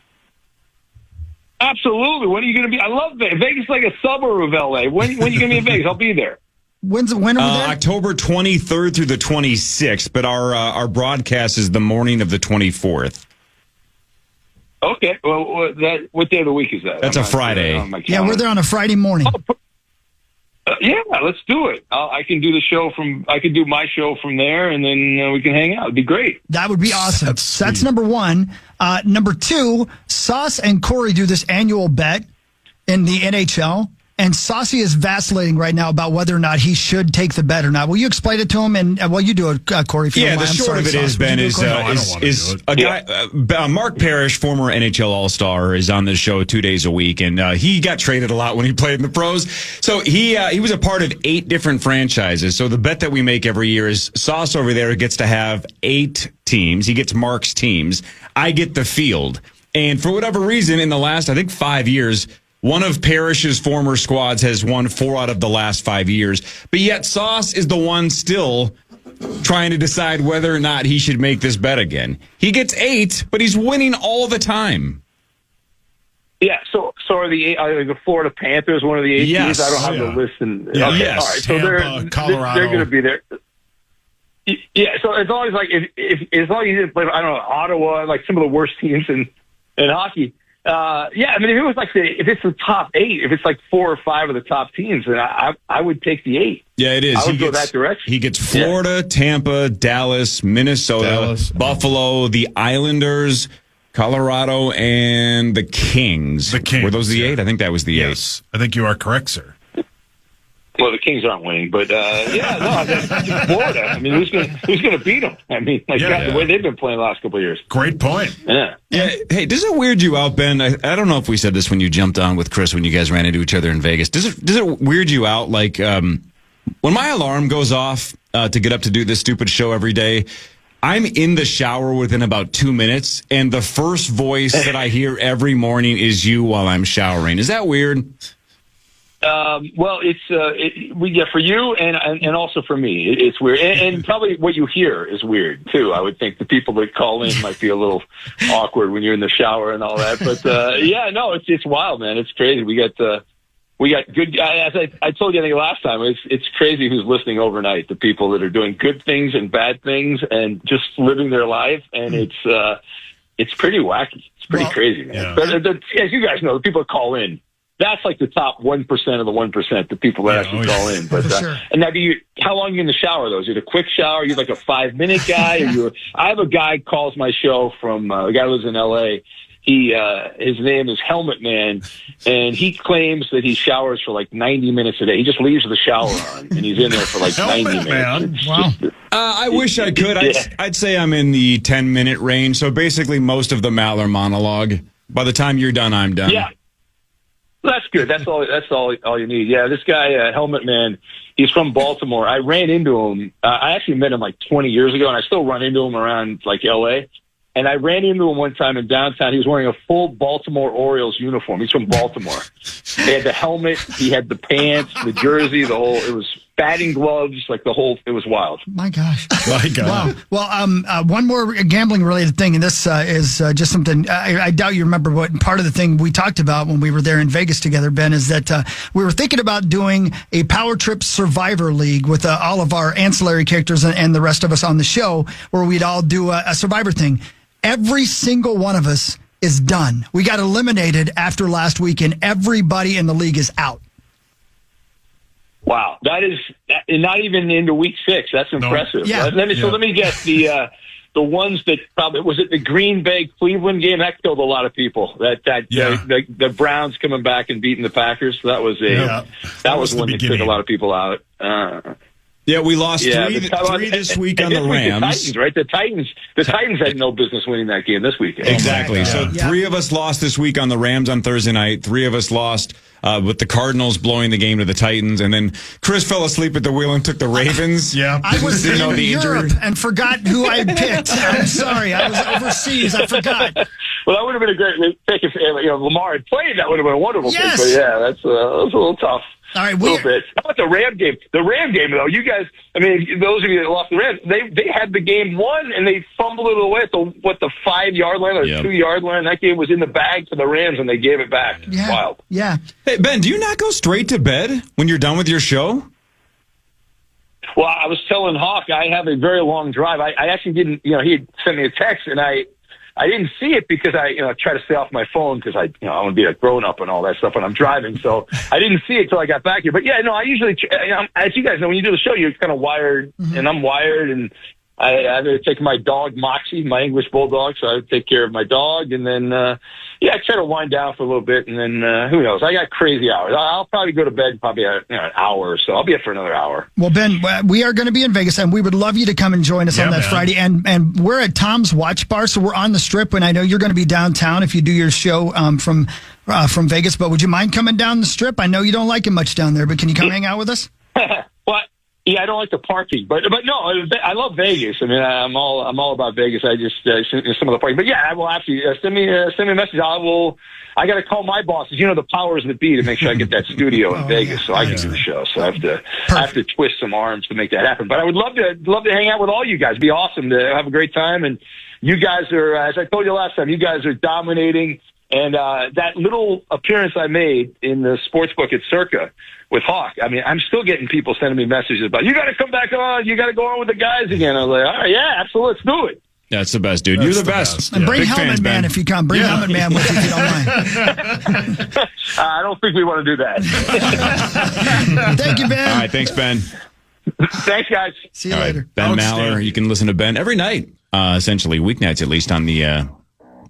Absolutely. When are you going to be? I love Vegas. Vegas is like a suburb of L.A. When are you going to be in Vegas? I'll be there. When are we there? October 23rd through the 26th, but our broadcast is the morning of the 24th. Okay. Well, what day of the week is that? That's a Friday. Yeah, we're there on a Friday morning. Yeah, let's do it. I can do my show from there, and then we can hang out. It'd be great. That would be awesome. That's number 1. Number 2, Sauce and Corey do this annual bet in the NHL, and Saucy is vacillating right now about whether or not he should take the bet or not. Will you explain it to him? And you do it, Corey. If you don't the mind. short of it is, Ben, is a guy, Mark Parrish, former NHL All-Star, is on this show 2 days a week, and he got traded a lot when he played in the pros. So he was a part of 8 different franchises. So the bet that we make every year is Sauce over there gets to have 8 teams. He gets Mark's teams. I get the field. And for whatever reason, in the last, I think, 5 years, one of Parrish's former squads has won 4 out of the last 5 years. But yet Sauce is the one still trying to decide whether or not he should make this bet again. He gets 8, but he's winning all the time. Yeah, so are the Florida Panthers one of the 8 teams? I don't have the list. Yes. All right, so Tampa, Colorado. They're going to be there. Yeah, so it's always like if as long as you didn't play, I don't know, Ottawa, like some of the worst teams in hockey. I mean, if it was like if it's the top 8, if it's like 4 or 5 of the top teams, then I would take the 8. Yeah, it is. I would go that direction. He gets Florida, Tampa, Dallas, Minnesota, Buffalo, the Islanders, Colorado and the Kings. The Kings. Were those the 8? I think that was the 8. Yes, I think you are correct, sir. Well, the Kings aren't winning, but Florida. I mean, who's going to beat them? I mean, the way they've been playing the last couple of years. Great point. Yeah. Hey, does it weird you out, Ben? I don't know if we said this when you jumped on with Chris when you guys ran into each other in Vegas. Does it weird you out, like when my alarm goes off to get up to do this stupid show every day? I'm in the shower within about 2 minutes, and the first voice that I hear every morning is you while I'm showering. Is that weird? Well, it's for you and also for me. It's weird, and probably what you hear is weird too. I would think the people that call in might be a little awkward when you're in the shower and all that. But it's wild, man. It's crazy. We got good. As I told you, I think last time, it's crazy who's listening overnight. The people that are doing good things and bad things and just living their life, and it's pretty wacky. It's pretty crazy, man. Yeah. But as you guys know, the people that call in. That's like the top 1% of the 1%, the people that actually call in. But sure. And now, how long are you in the shower, though? Is it a quick shower? Are you like a 5-minute guy? I have a guy who calls my show from a guy who lives in L.A. His name is Helmet Man, and he claims that he showers for like 90 minutes a day. He just leaves the shower on, and he's in there for like 90 minutes. Man. Wow. I wish I could. I'd say I'm in the 10-minute range. So basically, most of the Maller monologue. By the time you're done, I'm done. Yeah. That's good. That's all you need. Yeah, this guy, Helmet Man, he's from Baltimore. I ran into him. I actually met him like 20 years ago, and I still run into him around like L.A. And I ran into him one time in downtown. He was wearing a full Baltimore Orioles uniform. He's from Baltimore. He had the helmet, he had the pants, the jersey, it was batting gloves, like it was wild. My gosh. My God. Wow. Well, one more gambling related thing, and this is just something I doubt you remember, but part of the thing we talked about when we were there in Vegas together, Ben, is that we were thinking about doing a Power Trip Survivor League with all of our ancillary characters and the rest of us on the show, where we'd all do a Survivor thing. Every single one of us is done. We got eliminated after last week, and everybody in the league is out. Wow, that is not even into week 6. That's impressive. Yeah. Let me guess the ones that probably was it the Green Bay Cleveland game that killed a lot of people. The Browns coming back and beating the Packers. That was one that took a lot of people out. Yeah, we lost three this week on the Rams. The Titans had no business winning that game this weekend. Exactly. So 3 of us lost this week on the Rams on Thursday night. 3 of us lost with the Cardinals blowing the game to the Titans. And then Chris fell asleep at the wheel and took the Ravens. I was in Europe and forgot who I picked. I'm sorry. I was overseas. I forgot. Well, that would have been a great pick if Lamar had played. That would have been a wonderful pick. But that's a little tough. All right, a little bit. How about the Ram game? The Ram game, though, you guys, I mean, those of you that lost the Rams, they had the game won, and they fumbled it away at the 5-yard line or 2-yard line. That game was in the bag for the Rams, and they gave it back. Yeah. Wild. Yeah. Hey, Ben, do you not go straight to bed when you're done with your show? Well, I was telling Hawk, I have a very long drive. I actually didn't, he had sent me a text, and I didn't see it because I try to stay off my phone because I want to be a grown up and all that stuff when I'm driving. So I didn't see it till I got back here. But I usually, as you guys know, when you do the show, you're kind of wired, and I'm wired, and I had to take my dog Moxie, my English bulldog, so I would take care of my dog, and then I try to wind down for a little bit, and then who knows? I got crazy hours. I'll probably go to bed probably an hour or so. I'll be up for another hour. Well, Ben, we are going to be in Vegas, and we would love you to come and join us on that Friday. And we're at Tom's Watch Bar, so we're on the Strip, and I know you're going to be downtown if you do your show from Vegas. But would you mind coming down the Strip? I know you don't like it much down there, but can you come hang out with us? Well, yeah, I don't like the parking, but no, I love Vegas. I mean, I'm all about Vegas. I just some of the parking, but yeah, I will actually send me a message. I got to call my bosses. The powers that be to make sure I get that studio in Vegas so I can do the show. So I have to twist some arms to make that happen. But I would love to hang out with all you guys. It'd be awesome to have a great time. And you guys are, as I told you last time, you guys are dominating. And that little appearance I made in the sports book at Circa with Hawk, I mean, I'm still getting people sending me messages about, you got to come back on, you got to go on with the guys again. I was like, all right, yeah, absolutely, let's do it. That's the best, dude. You're the best. And bring Helmet Man if you come. Bring Helmet Man with you if you don't mind. I don't think we want to do that. Thank you, Ben. All right, thanks, Ben. Thanks, guys. See you later. Ben Maller. You can listen to Ben every night, essentially, weeknights at least, on the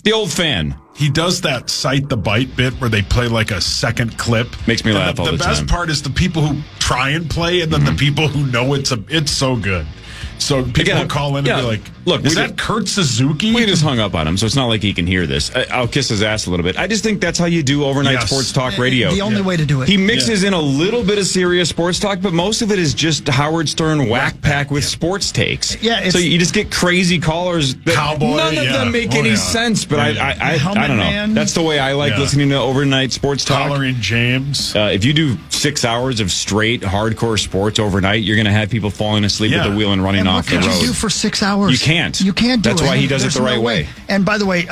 The old fan. He does that cite the bite bit where they play like a second clip. Makes me laugh all the time. The best part is the people who try and play, and then the people who know it's so good. So people will call in and be like, look, is that Kurt Suzuki? We just hung up on him, so it's not like he can hear this. I'll kiss his ass a little bit. I just think that's how you do overnight sports talk radio. The only way to do it. He mixes in a little bit of serious sports talk, but most of it is just Howard Stern whack pack with sports takes. Yeah, so you just get crazy callers that Cowboy, none of them make any sense, but I don't know. Man. That's the way I like listening to overnight sports talk. Hollering James. If you do 6 hours of straight hardcore sports overnight, you're going to have people falling asleep at the wheel and running off the road. What could you do for 6 hours? You can't. You can't do it. That's why he does it the right way. And by the way,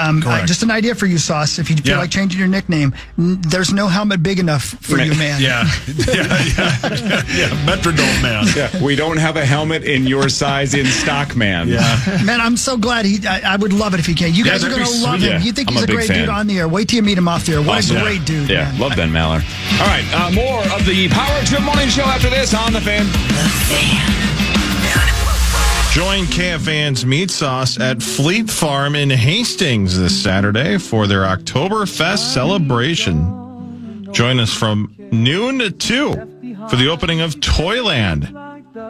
just an idea for you, Sauce. If you feel like changing your nickname, there's no helmet big enough for you, man. Yeah, Metrodome man. Yeah. We don't have a helmet in your size in stock, man. Yeah. Man, I'm so glad I would love it if he can. You guys are going to love him. You think he's a great dude on the air. Wait till you meet him off the air. What a great dude. Yeah, man. love Ben Maller. All right, more of the Power Trip Morning Show after this on The Fan. Join KFAN's Meat Sauce at Fleet Farm in Hastings this Saturday for their Oktoberfest celebration. Join us from noon to 2 for the opening of Toyland,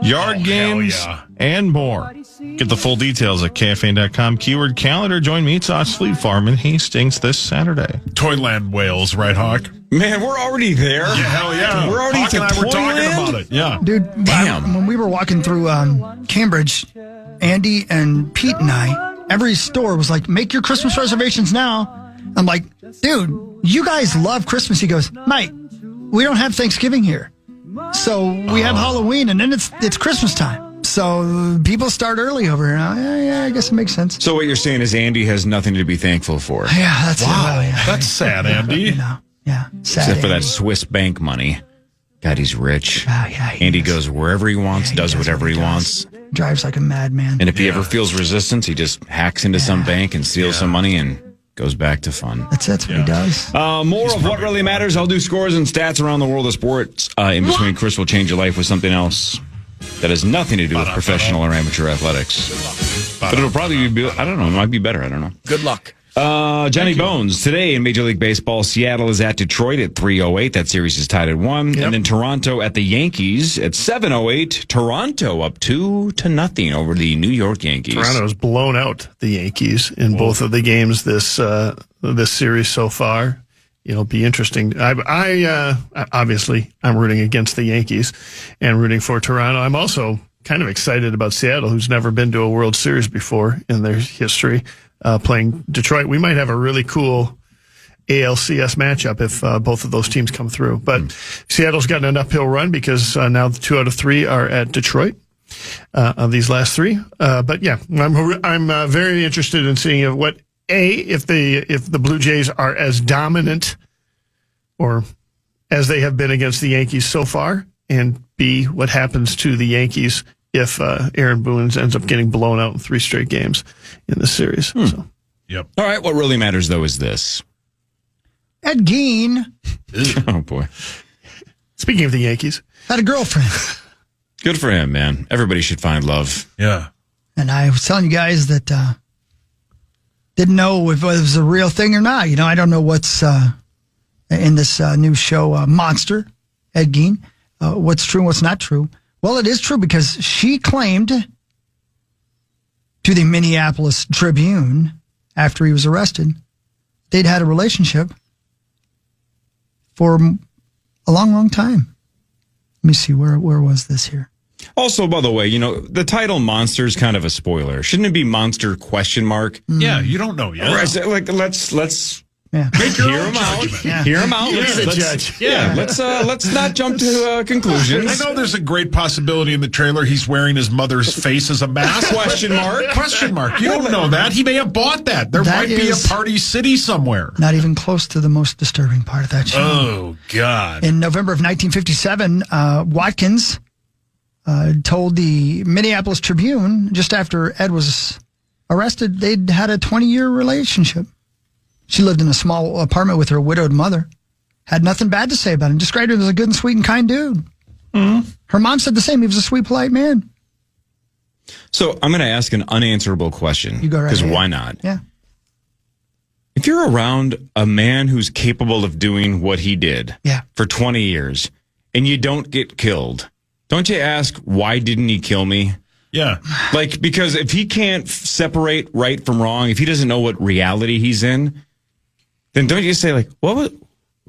yard games, and more. Get the full details at KFAN.com. Keyword calendar. Join Meat Sauce Fleet Farm in Hastings this Saturday. Toyland Wales, right, Hawk? Man, we're already there. Yeah, hell yeah. We're already Hawk and I were talking about it. Yeah. Dude, when we were walking through Cambridge, Andy and Pete and I, every store was like, make your Christmas reservations now. I'm like, dude, you guys love Christmas. He goes, mate, we don't have Thanksgiving here. So we have Halloween, and then it's Christmas time. So people start early over here. Yeah, I guess it makes sense. So what you're saying is Andy has nothing to be thankful for. Yeah, that's That's sad, Andy. Yeah, sad. Except for that Swiss bank money. God, he's rich. Andy goes wherever he wants, does whatever he wants. Drives like a madman. And if he ever feels resistance, he just hacks into some bank and steals some money and goes back to fun. That's what he does. More of what really matters. I'll do scores and stats around the world of sports. In between, Chris will change your life with something else that has nothing to do with professional or amateur athletics. But it'll probably be, I don't know, it might be better. I don't know. Good luck. Johnny Bones, today in Major League Baseball, Seattle is at Detroit at 3:08. That series is tied at 1. Yep. And then Toronto at the Yankees at 7:08. Toronto up 2-0 over the New York Yankees. Toronto's blown out the Yankees in both of the games this series so far. It'll be interesting. I obviously I'm rooting against the Yankees and rooting for Toronto. I'm also kind of excited about Seattle, who's never been to a World Series before in their history. Playing Detroit, we might have a really cool ALCS matchup if both of those teams come through. But Seattle's gotten an uphill run because now the 2 out of 3 are at Detroit of these last 3. But yeah, I'm very interested in seeing if the Blue Jays are as dominant or as they have been against the Yankees so far, and B, what happens to the Yankees if Aaron Boone ends up getting blown out in 3 straight games in the series. So. Yep. All right, what really matters, though, is this. Ed Gein. Oh, boy. Speaking of the Yankees. Had a girlfriend. Good for him, man. Everybody should find love. Yeah. And I was telling you guys that didn't know if it was a real thing or not. You know, I don't know what's in this new show, Monster, Ed Gein, what's true and what's not true. Well, it is true because she claimed to the Minneapolis Tribune after he was arrested, they'd had a relationship for a long, long time. Let me see, where was this here? Also, by the way, you know, the title Monster is kind of a spoiler. Shouldn't it be Monster ? Yeah, you don't know yet. Right, like, let's Yeah. Hear him out. Yeah. Hear him out. You're the judge. Yeah. Let's not jump to conclusions. I know there's a great possibility in the trailer he's wearing his mother's face as a mask. Question mark. Question mark. You don't know that. He may have bought that. There That might be a is- Party City somewhere. Not even close to the most disturbing part of that show. Oh, God. In November of 1957, Watkins told the Minneapolis Tribune, just after Ed was arrested, they'd had a 20-year relationship. She lived in a small apartment with her widowed mother. Had nothing bad to say about him. Described him as a good and sweet and kind dude. Mm-hmm. Her mom said the same. He was a sweet, polite man. So I'm going to ask an unanswerable question. You go right Because ahead. why not? Yeah. if you're around a man who's capable of doing what he did for 20 years and you don't get killed, don't you ask, why didn't he kill me? Yeah. Like, because if he can't separate right from wrong, if he doesn't know what reality he's in, then don't you say, like,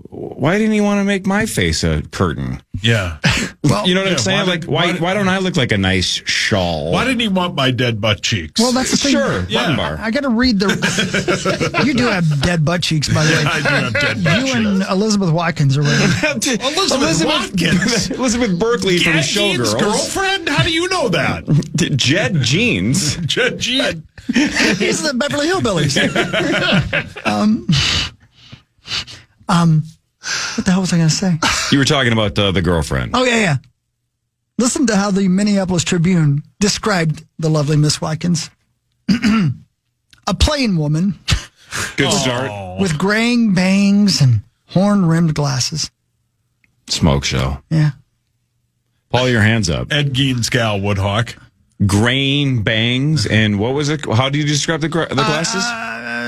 why didn't he want to make my face a curtain? Yeah. Well, you know what I'm saying? Why don't I look like a nice shawl? Why didn't he want my dead butt cheeks? Well, that's the thing. Sure. Yeah. Bar. I got to read the. You do have dead butt cheeks, by the way. Yeah, I do have dead butt cheeks. You and Elizabeth Watkins are related. Elizabeth Watkins. Elizabeth Berkley from Jed Jeans' Showgirls. girlfriend? How do you know that? Jed Jeans. Jed Jeans. He's the Beverly Hillbillies. What the hell was I going to say? You were talking about the girlfriend. Oh, yeah. Listen to how the Minneapolis Tribune described the lovely Miss Watkins. A plain woman. Good start. With graying bangs and horn-rimmed glasses. Smoke show. Yeah. Paul, your hands up. Ed Gein's gal, Woodhawk. Graying bangs, and what was it? How do you describe the glasses?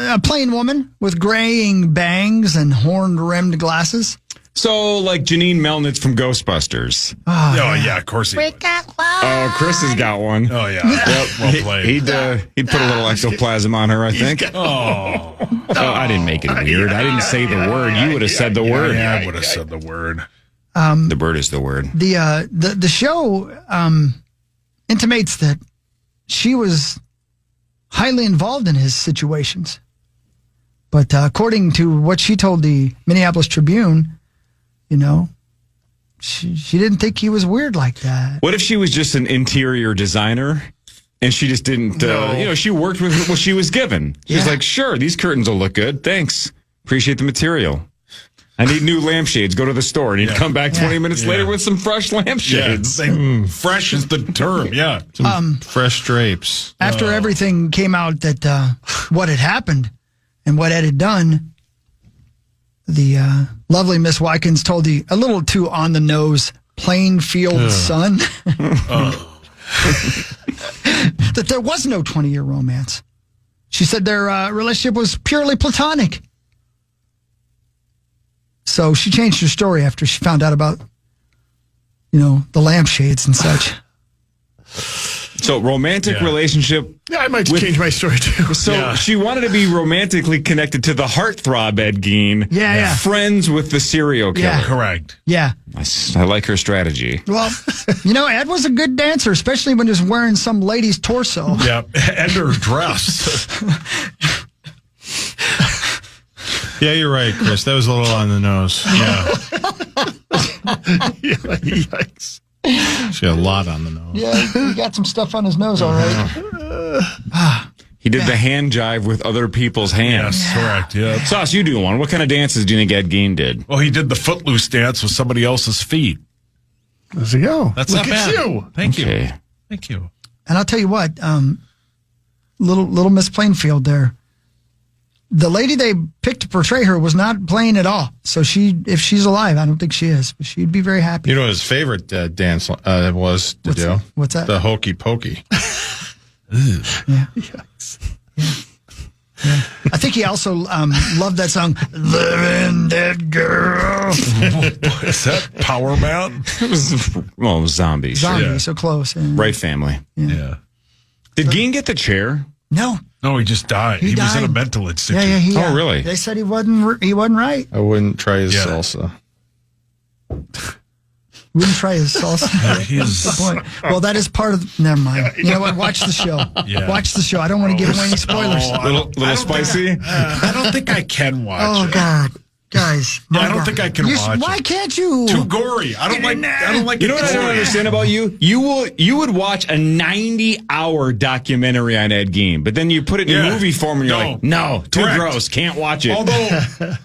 A plain woman with graying bangs and horn-rimmed glasses. So, like Janine Melnitz from Ghostbusters. Oh, yeah, of course he would. Oh, Chris has got one. Oh, yeah. Yep. Well played. He'd put a little ectoplasm on her, I think. I didn't make it weird. I didn't say the word. You would have said the word. Yeah, I would have said the word. The word is the word. The show intimates that she was highly involved in his situations. But according to what she told the Minneapolis Tribune, she didn't think he was weird like that. What if she was just an interior designer and she just didn't, she worked with what she was given. She was like, sure, these curtains will look good. Thanks. Appreciate the material. I need new lampshades. Go to the store. And he'd come back 20 minutes later with some fresh lampshades. Yeah. Fresh is the term, yeah. Some fresh drapes. After everything came out that what had happened and what Ed had done, the lovely Miss Watkins told a little too on-the-nose Plainfield Sun that there was no 20-year romance. She said their relationship was purely platonic. So she changed her story after she found out about, the lampshades and such. So romantic relationship. Yeah, I might change my story too. So she wanted to be romantically connected to the heartthrob Ed Gein. Yeah. Friends with the serial killer. Yeah. Correct. Yeah. I like her strategy. Well, Ed was a good dancer, especially when he was wearing some lady's torso. Yeah, and her dress. Yeah, you're right, Chris. That was a little on the nose. Yeah. Yikes. She had a lot on the nose. Yeah, he got some stuff on his nose, all right. He did the hand jive with other people's hands. Yes, correct. Yeah. Sauce, you do one. What kind of dances do you think Ed Gein did? Well, he did the footloose dance with somebody else's feet. There you go. That's Look not at bad. you. Thank you. Okay. Thank you. And I'll tell you what, little Miss Plainfield there, the lady they picked to portray her was not playing at all. So if she's alive, I don't think she is, but she'd be very happy. You know what his favorite dance was to do? What's that? The hokey pokey. Yeah. Yikes. Yeah. I think he also loved that song, Living Dead Girl. Is that Power Man? It was zombies. Zombie, so close. Yeah. Right family. Yeah. Did Gein get the chair? No. No, he just died. He was in a mental institute. Yeah. Oh, really? They said he wasn't right. I wouldn't try his salsa. Wouldn't try his salsa. That's the point. Well, that is part of. Never mind. You know what? Watch the show. Yeah. Watch the show. I don't want to give away any spoilers. Little spicy? I don't think I can watch Oh it. God, guys! Yeah, I don't think I can watch Why it. can't you? Too gory. I don't like. You know what I don't understand about you? You would watch a 90-hour documentary on Ed Gein, but then you put it in movie form and you're like, no, too gross, can't watch it. Although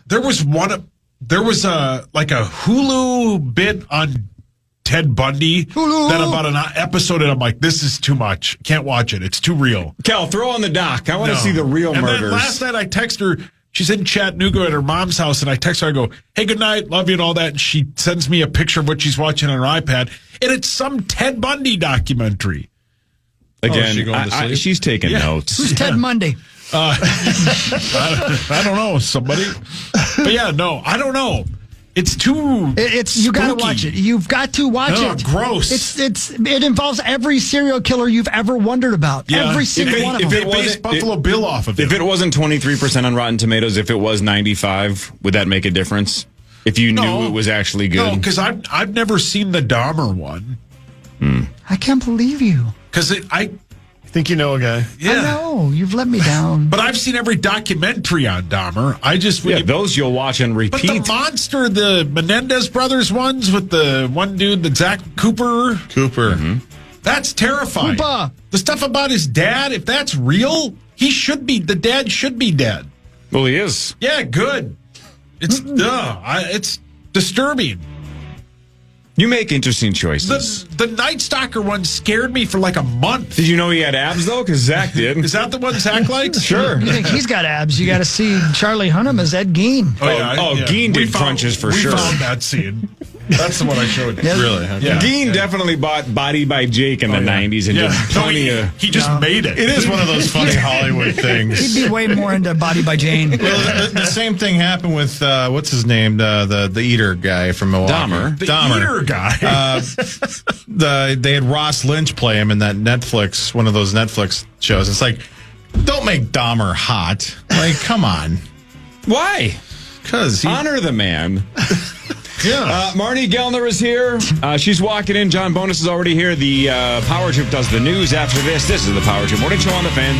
there was a Hulu bit on Ted Bundy that about an episode, and I'm like, this is too much. Can't watch it. It's too real. Cal, throw on the doc. I want to see the real and murders. Then last night I text her. She's in Chattanooga at her mom's house, and I text her. I go, hey, good night, love you and all that. And she sends me a picture of what she's watching on her iPad, and it's some Ted Bundy documentary. Again, she's taking notes. Who's Ted Bundy? I don't know, somebody. But yeah, no, I don't know. It's too. You got to watch it. You've got to watch it. Gross. It involves every serial killer you've ever wondered about. Yeah. Every single one of them. If it based Buffalo Bill off of it. If it wasn't 23% on Rotten Tomatoes, if it was 95, would that make a difference? If you knew it was actually good? No, because I've never seen the Dahmer one. I can't believe you. Because I think you know a guy. Yeah. I know. You've let me down. But I've seen every documentary on Dahmer. Those you'll watch and repeat. But the monster, the Menendez brothers ones with the one dude, the Zach Cooper. Mm-hmm. That's terrifying. Cooper. The stuff about his dad, if that's real, the dad should be dead. Well, he is. Yeah, good. It's it's disturbing. You make interesting choices. The Night Stalker one scared me for like a month. Did you know he had abs, though? Because Zach did. Is that the one Zach likes? Sure. You think he's got abs? You got to see Charlie Hunnam as Ed Gein. Gein did crunches for sure. We found that scene. That's the one I showed you. Yeah. Really? Yeah. Gein definitely bought Body by Jake in the 90s and did plenty of... He just made it. It is one of those funny Hollywood things. He'd be way more into Body by Jane. Well, the same thing happened with, what's his name? The eater guy from Milwaukee. Dahmer. The eater guy. They had Ross Lynch play him in that one of those Netflix shows. It's like, don't make Dahmer hot. Like, come on. Why? Because honor the man. Yeah. Marnie Gellner is here. She's walking in. John Bonus is already here. The Power Trip does the news after this. This is the Power Trip Morning Show on the Fan.